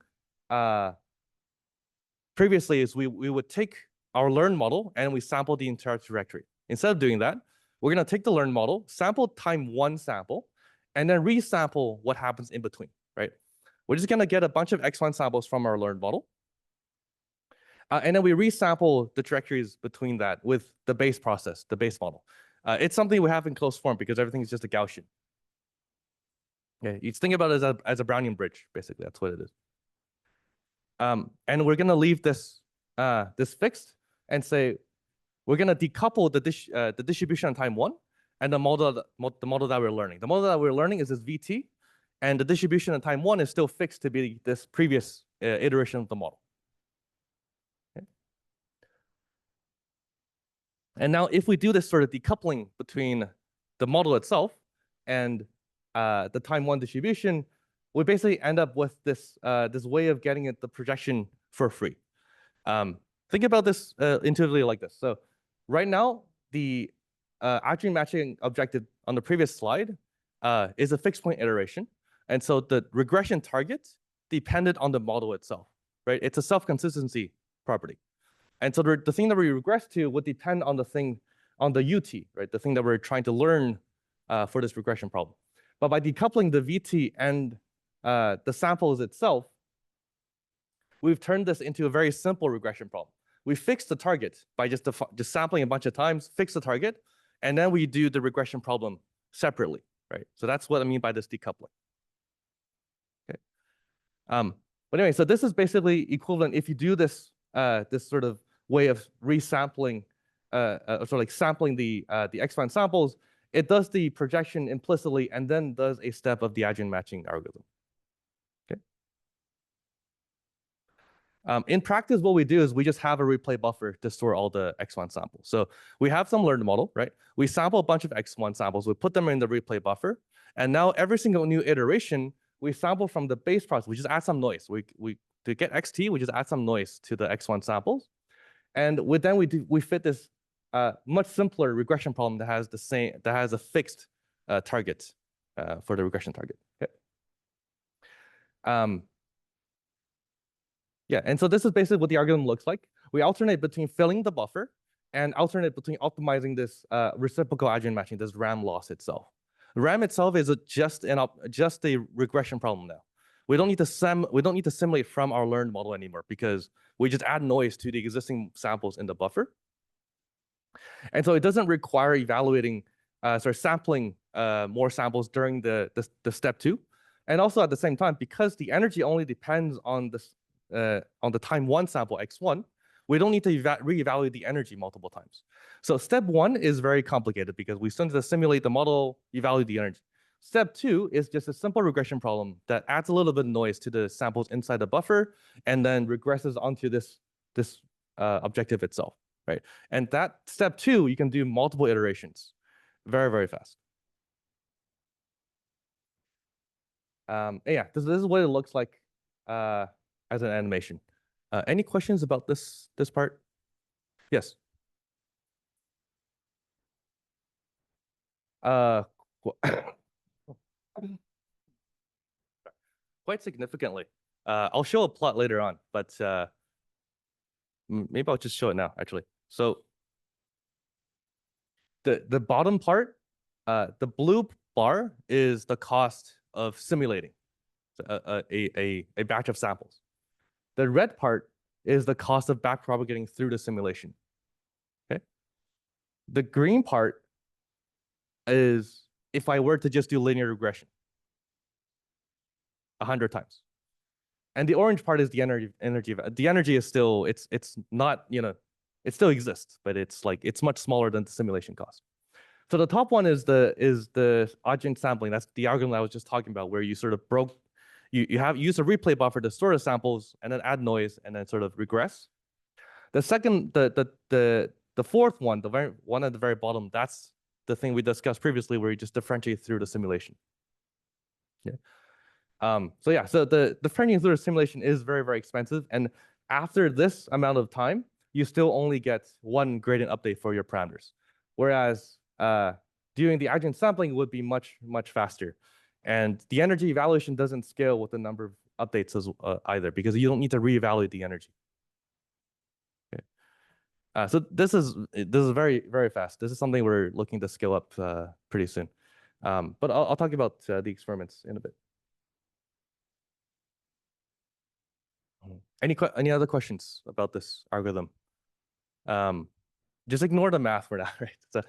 previously is we would take our learned model and we sample the entire trajectory. Instead of doing that, we're going to take the learned model, sample time 1 sample, and then resample what happens in between, right? We're just going to get a bunch of X1 samples from our learned model. And then we resample the trajectories between that with the base process, the base model. It's something we have in closed form because everything is just a Gaussian. Okay, you think about it as a Brownian bridge, basically. That's what it is. And we're going to leave this fixed and say we're going to decouple the distribution on time 1 and the model that we're learning. The model that we're learning is this VT, and the distribution on time 1 is still fixed to be this previous iteration of the model. Okay. And now if we do this sort of decoupling between the model itself and the time 1 distribution, we basically end up with this way of getting the projection for free. Think about this intuitively like this. So right now, the adjoint matching objective on the previous slide is a fixed point iteration. And so the regression target depended on the model itself, right? It's a self-consistency property. And so the thing that we regress to would depend on the thing, on the UT, right? The thing that we're trying to learn for this regression problem. But by decoupling the VT and the samples itself, we've turned this into a very simple regression problem. We fix the target by just sampling a bunch of times, fix the target, and then we do the regression problem separately, right? So that's what I mean by this decoupling. Okay. But anyway, so this is basically equivalent if you do this this sort of way of resampling, sort of like sampling the X1 samples, it does the projection implicitly and then does a step of the adjoint matching algorithm. Okay. In practice, what we do is we just have a replay buffer to store all the X1 samples. So we have some learned model, right? We sample a bunch of X1 samples, we put them in the replay buffer, and now every single new iteration, we sample from the base process. We just add some noise. We to get XT, we just add some noise to the X1 samples, and then we fit this much simpler regression problem that has a fixed target for the regression target. Okay. Yeah, and so this is basically what the algorithm looks like. We alternate between filling the buffer and alternate between optimizing this reciprocal adjoint matching, this RAM loss itself. RAM itself is just a regression problem now. We don't need to simulate from our learned model anymore because we just add noise to the existing samples in the buffer. And so it doesn't require evaluating, sampling more samples during the step 2. And also at the same time, because the energy only depends on the time 1 sample X1, we don't need to reevaluate the energy multiple times. So step 1 is very complicated because we still need to simulate the model, evaluate the energy. Step 2 is just a simple regression problem that adds a little bit of noise to the samples inside the buffer and then regresses onto this objective itself, right? And that step 2, you can do multiple iterations very, very fast. Yeah, this is what it looks like as an animation. Any questions about this part? Yes. Quite significantly. I'll show a plot later on, but maybe I'll just show it now, actually. So the bottom part, the blue bar is the cost of simulating a batch of samples. The red part is the cost of backpropagating through the simulation. Okay. The green part is if I were to just do linear regression 100 times. And the orange part is the energy. The energy is still, it's not, it still exists, but it's much smaller than the simulation cost. So the top one is the adjoint sampling. That's the algorithm I was just talking about, where you sort of you use a replay buffer to store the samples and then add noise and then sort of regress. The second, the fourth one, the one at the very bottom, that's the thing we discussed previously, where you just differentiate through the simulation. Yeah. So the differentiating through the simulation is very, very expensive, and after this amount of time, you still only get one gradient update for your parameters, whereas doing the adjoint sampling would be much, much faster. And the energy evaluation doesn't scale with the number of updates either, because you don't need to reevaluate the energy. Okay. So this is very, very fast. This is something we're looking to scale up pretty soon. But I'll talk about the experiments in a bit. Any other questions about this algorithm? Just ignore the math for now, right? So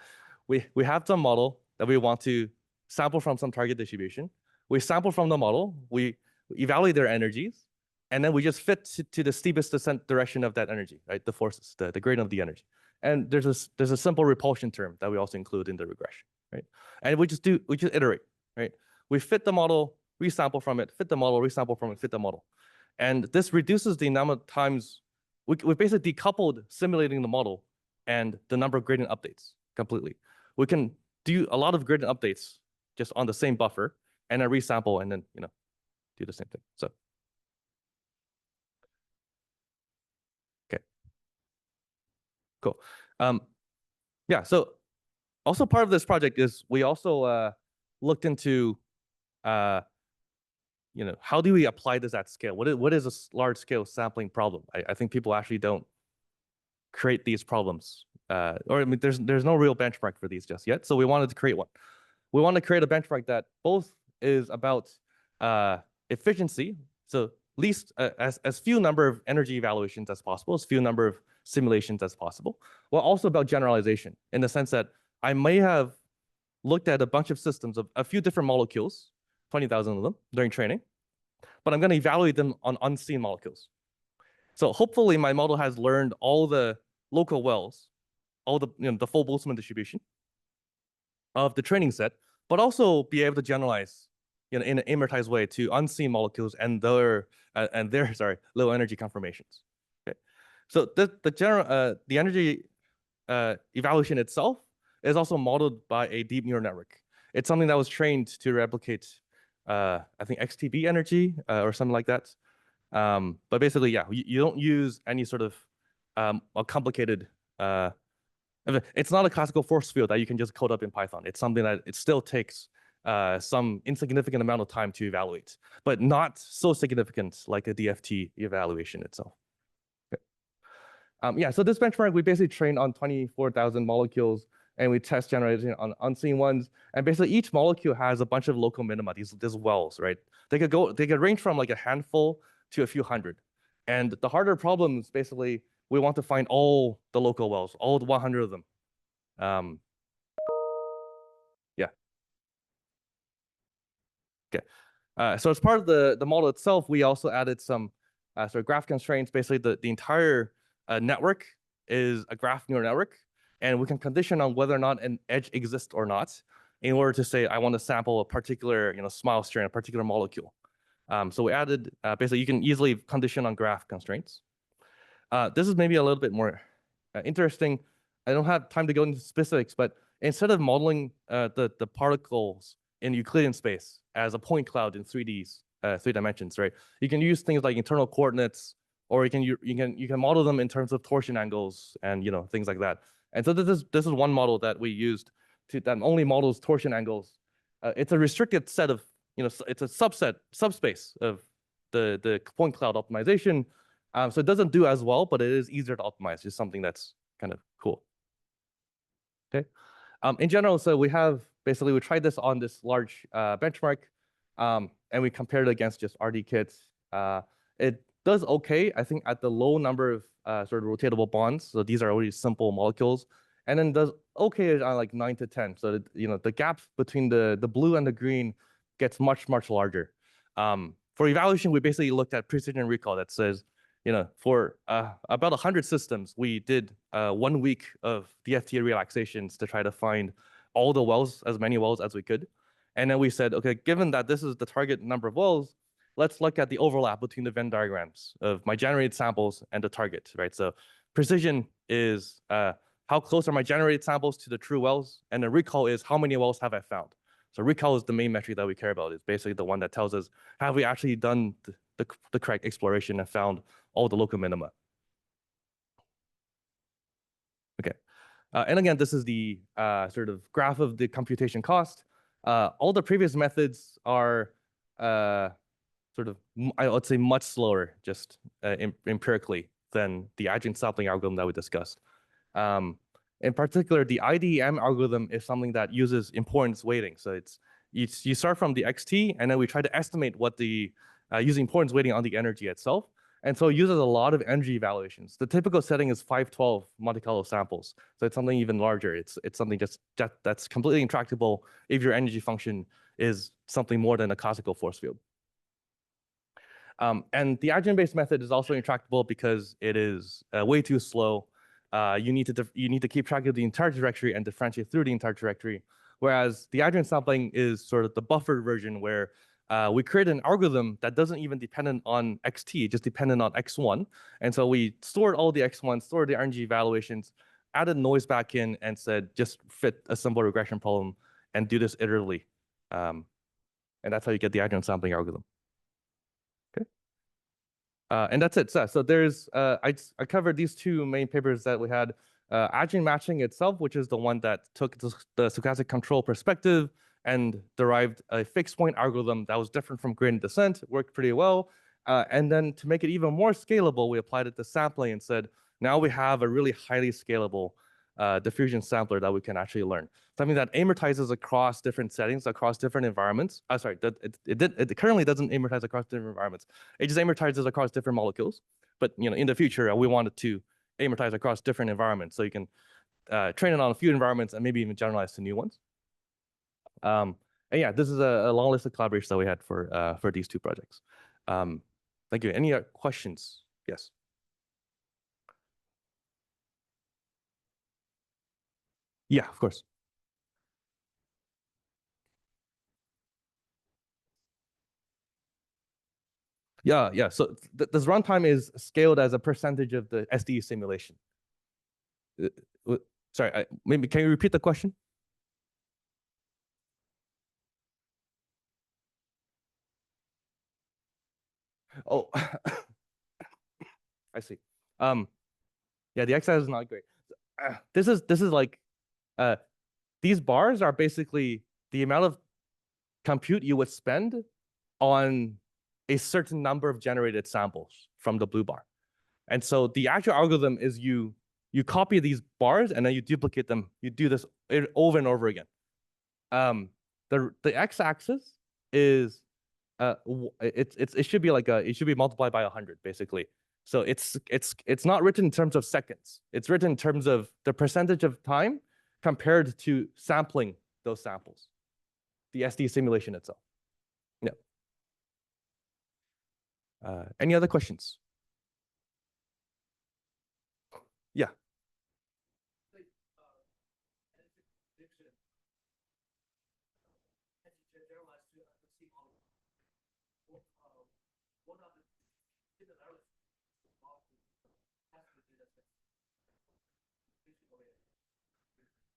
we have some model that we want to sample from some target distribution. We sample from the model, we evaluate their energies, and then we just fit to the steepest descent direction of that energy, right? The forces, the gradient of the energy. And there's a simple repulsion term that we also include in the regression, right? And we just iterate, right? We fit the model, resample from it, fit the model, resample from it, fit the model. And this reduces the number of times we basically decoupled simulating the model and the number of gradient updates completely. We can do a lot of gradient updates just on the same buffer and then resample and then do the same thing. So okay, cool. Yeah. So also part of this project is we also looked into how do we apply this at scale? What is a large scale sampling problem? I think people actually don't create these problems, or I mean, there's no real benchmark for these just yet. So we wanted to create one. We want to create a benchmark that both is about efficiency, so least as few number of energy evaluations as possible, as few number of simulations as possible, while also about generalization in the sense that I may have looked at a bunch of systems of a few different molecules, 20,000 of them during training. but I'm going to evaluate them on unseen molecules. So hopefully my model has learned all the local wells, all the the full Boltzmann distribution of the training set, but also be able to generalize in an amortized way to unseen molecules and their low energy conformations. Okay, so the energy evaluation itself is also modeled by a deep neural network. It's something that was trained to replicate, I think XTB energy or something like that. But basically, yeah, you don't use any sort of a complicated. It's not a classical force field that you can just code up in Python. It's something that it still takes some insignificant amount of time to evaluate, but not so significant like a DFT evaluation itself. Yeah, so this benchmark, we basically trained on 24,000 molecules and we test generated on unseen ones. And basically each molecule has a bunch of local minima, these wells, right? They could range from like a handful to a few hundred. And the harder problems, basically, we want to find all the local wells, all the 100 of them. Yeah. Okay. So as part of the model itself, we also added some sort of graph constraints. Basically, the entire network is a graph neural network, and we can condition on whether or not an edge exists or not in order to say, I want to sample a particular SMILE strain, a particular molecule. So we added, basically, you can easily condition on graph constraints. This is maybe a little bit more interesting. I don't have time to go into specifics, but instead of modeling the particles in Euclidean space as a point cloud in 3 dimensions, right? You can use things like internal coordinates, or you can model them in terms of torsion angles and things like that. And so this is one model that we used that only models torsion angles. It's a restricted set of it's a subspace of the point cloud optimization. So it doesn't do as well, but it is easier to optimize. Just something that's kind of cool. Okay. In general, so we tried this on this large benchmark, and we compared it against just RD kits. It does okay, I think, at the low number of sort of rotatable bonds. So these are already simple molecules, and then does okay on like 9 to 10. So the gap between the blue and the green gets much larger. For evaluation, we basically looked at precision recall that says, for about 100 systems, we did 1 week of DFT relaxations to try to find all the wells, as many wells as we could. And then we said, okay, given that this is the target number of wells, let's look at the overlap between the Venn diagrams of my generated samples and the target, right? So precision is how close are my generated samples to the true wells, and the recall is how many wells have I found. So recall is the main metric that we care about. It's basically the one that tells us, have we actually done the correct exploration and found all the local minima? Okay. And again, this is the sort of graph of the computation cost. All the previous methods are sort of, I would say, much slower, just empirically, than the adjoint sampling algorithm that we discussed. In particular, the IDEM algorithm is something that uses importance weighting. So you start from the XT, and then we try to estimate what the using importance weighting on the energy itself. And so it uses a lot of energy evaluations. The typical setting is 512 Monte Carlo samples. So it's something even larger. It's something that's completely intractable if your energy function is something more than a classical force field. And the adjoint-based method is also intractable because it is way too slow. You need to keep track of the entire trajectory and differentiate through the entire trajectory. Whereas the adjoint sampling is sort of the buffered version where we create an algorithm that doesn't even depend on XT, just dependent on X1. And so we stored all the X1, stored the energy evaluations, added noise back in, and said, just fit a simple regression problem and do this iteratively. And that's how you get the adjoint sampling algorithm. Okay. And that's it. So there's, I covered these 2 main papers that we had. Adjoint matching itself, which is the one that took the stochastic control perspective and derived a fixed point algorithm that was different from gradient descent, worked pretty well. And then to make it even more scalable, we applied it to sampling and said, now we have a really highly scalable diffusion sampler that we can actually learn. Something that amortizes across different settings, across different environments. It currently doesn't amortize across different environments. It just amortizes across different molecules. But in the future, we wanted to amortize across different environments, so you can train it on a few environments and maybe even generalize to new ones. And yeah, this is a long list of collaborations that we had for these 2 projects. Thank you. Any questions? Yes. Yeah, of course. Yeah. So this runtime is scaled as a percentage of the SDE simulation. Sorry, maybe can you repeat the question? Oh, I see. Yeah, the x-axis is not great. This is like, these bars are basically the amount of compute you would spend on a certain number of generated samples from the blue bar. And so the actual algorithm is you copy these bars and then you duplicate them. You do this over and over again. The x-axis is it should be like it should be multiplied by 100 basically. So it's not written in terms of seconds. It's written in terms of the percentage of time compared to sampling those samples, the SD simulation itself. Yeah. Any other questions? Yeah.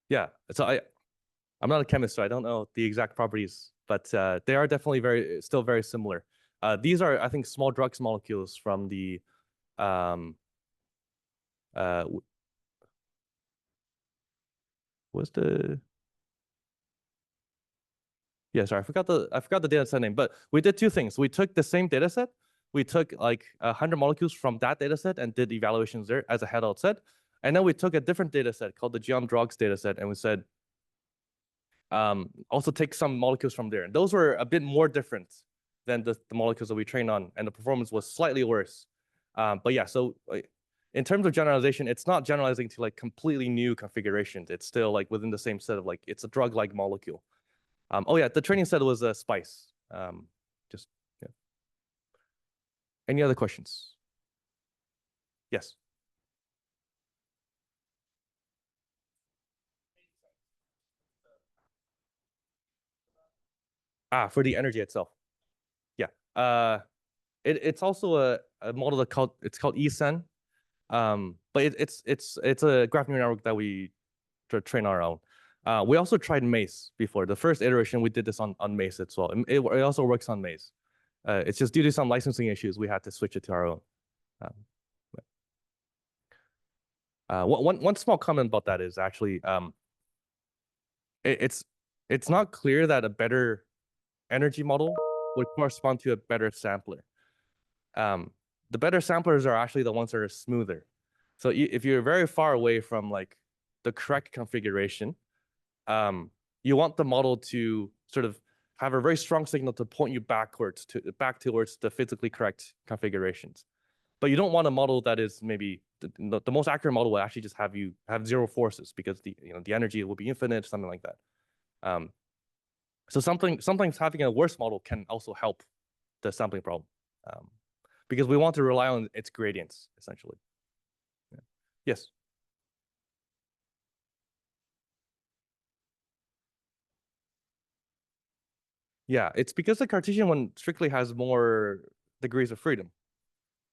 Yeah. So I'm not a chemist, so I don't know the exact properties, but they are definitely still very similar. These are, I think, small drugs molecules from the what's the yeah, sorry, I forgot the data set name, but we did two things. We took the same data set. We took like 100 molecules from that data set and did evaluations there as a head-out set. And then we took a different data set called the Geom drugs data set, and we said, also take some molecules from there. And those were a bit more different than the molecules that we trained on, and the performance was slightly worse. But yeah, so in terms of generalization, it's not generalizing to like completely new configurations. It's still like within the same set of like, it's a drug-like molecule. Oh yeah, the training set was a spice. Just yeah. Any other questions? Yes. For the energy itself. Yeah. It's also a model that called eSen. But it's a graph neural network that we train our own. We also tried Maze before. The first iteration we did this on Maze as well. It also works on Maze. It's just due to some licensing issues we had to switch it to our own. One small comment about that is actually it's not clear that a better energy model would correspond to a better sampler. The better samplers are actually the ones that are smoother. So if you're very far away from like the correct configuration, you want the model to sort of have a very strong signal to point you back towards the physically correct configurations. But you don't want a model that is maybe the most accurate model will actually just have you have zero forces because the energy will be infinite, something like that. So sometimes having a worse model can also help the sampling problem, because we want to rely on its gradients essentially. Yeah. Yes. Yeah, it's because the Cartesian one strictly has more degrees of freedom.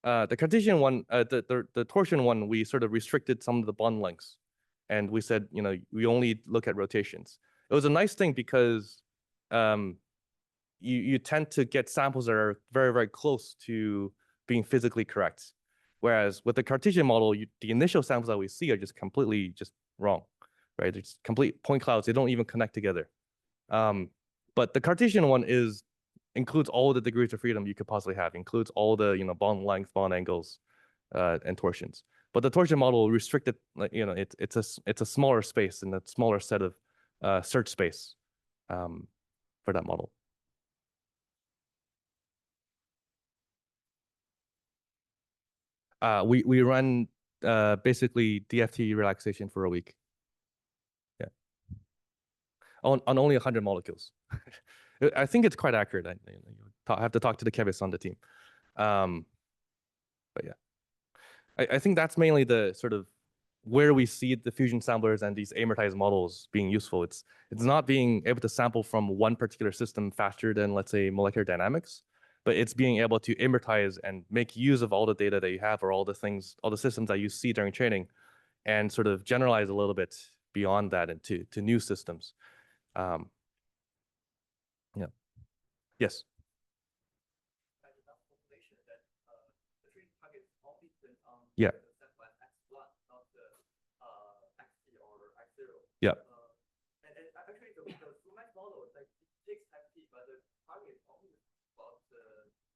The Cartesian one, the torsion one, we sort of restricted some of the bond lengths, and we said, we only look at rotations. It was a nice thing because you tend to get samples that are very, very close to being physically correct. Whereas with the Cartesian model, the initial samples that we see are just completely just wrong, right? It's complete point clouds. They don't even connect together. But the Cartesian one includes all the degrees of freedom you could possibly have, includes all the bond length, bond angles, and torsions. But the torsion model restricted, it's a smaller space and a smaller set of search space for that model. We run basically DFT relaxation for a week. Yeah. On only 100 molecules. I think it's quite accurate. I have to talk to the chemists on the team. But yeah, I think that's mainly the sort of where we see the diffusion samplers and these amortized models being useful. It's not being able to sample from one particular system faster than, let's say, molecular dynamics, but it's being able to amortize and make use of all the data that you have or all the things, all the systems that you see during training, and sort of generalize a little bit beyond that into new systems. Yeah. Yes. Yeah. Yeah. And actually, the Flumax model is like it takes FT, but the target is only about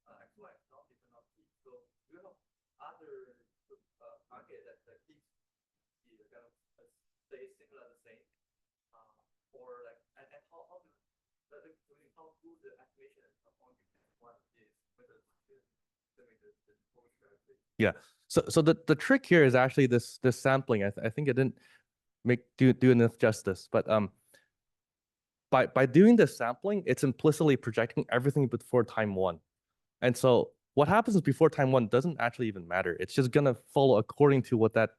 X1, not different of T. So do you have other target that keeps the kind of stay similar the same, or like and how do how do the estimation of only one is whether Yeah. So the trick here is actually this sampling. I think it didn't do enough justice, but by doing this sampling, it's implicitly projecting everything before time one. And so what happens before time one doesn't actually even matter. It's just gonna follow according to what that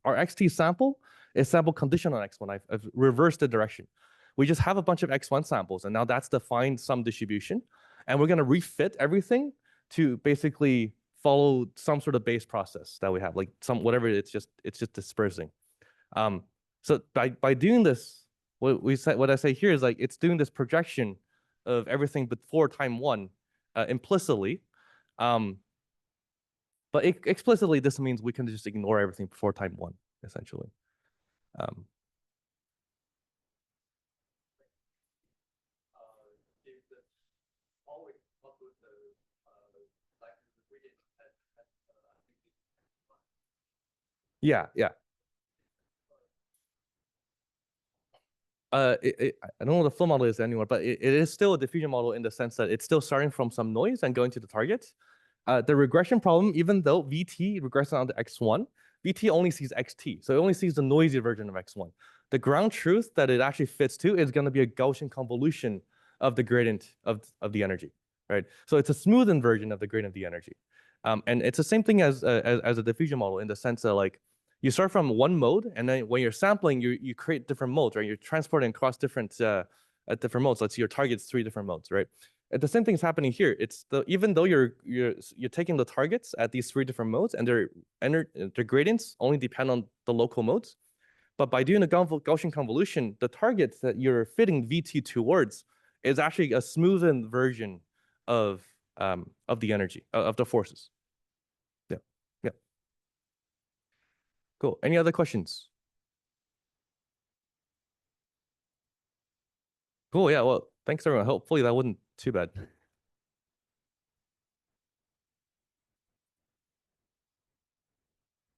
our XT sample is sample condition on X1. I've reversed the direction. We just have a bunch of X1 samples, and now that's defined some distribution, and we're gonna refit everything to basically follow some sort of base process that we have, like whatever it's just dispersing. So by doing this, what I say here is like it's doing this projection of everything before time one implicitly. But explicitly, this means we can just ignore everything before time one, essentially. Yeah. I don't know what the flow model is anymore, but it is still a diffusion model in the sense that it's still starting from some noise and going to the target. The regression problem, even though VT regresses onto X1, VT only sees XT, so it only sees the noisy version of X1. The ground truth that it actually fits to is going to be a Gaussian convolution of the gradient of the energy, right? So it's a smoothened version of the gradient of the energy. And it's the same thing as a diffusion model in the sense that like you start from one mode, and then when you're sampling, you create different modes, right? You're transporting across different modes. Let's say your target's 3 different modes, right? And the same thing is happening here. It's even though you're taking the targets at these 3 different modes, and their gradients only depend on the local modes. But by doing a Gaussian convolution, the targets that you're fitting VT towards is actually a smoothened version of the energy of the forces. Yeah. Cool. Any other questions? Cool. Yeah. Well, thanks everyone. Hopefully that wasn't too bad.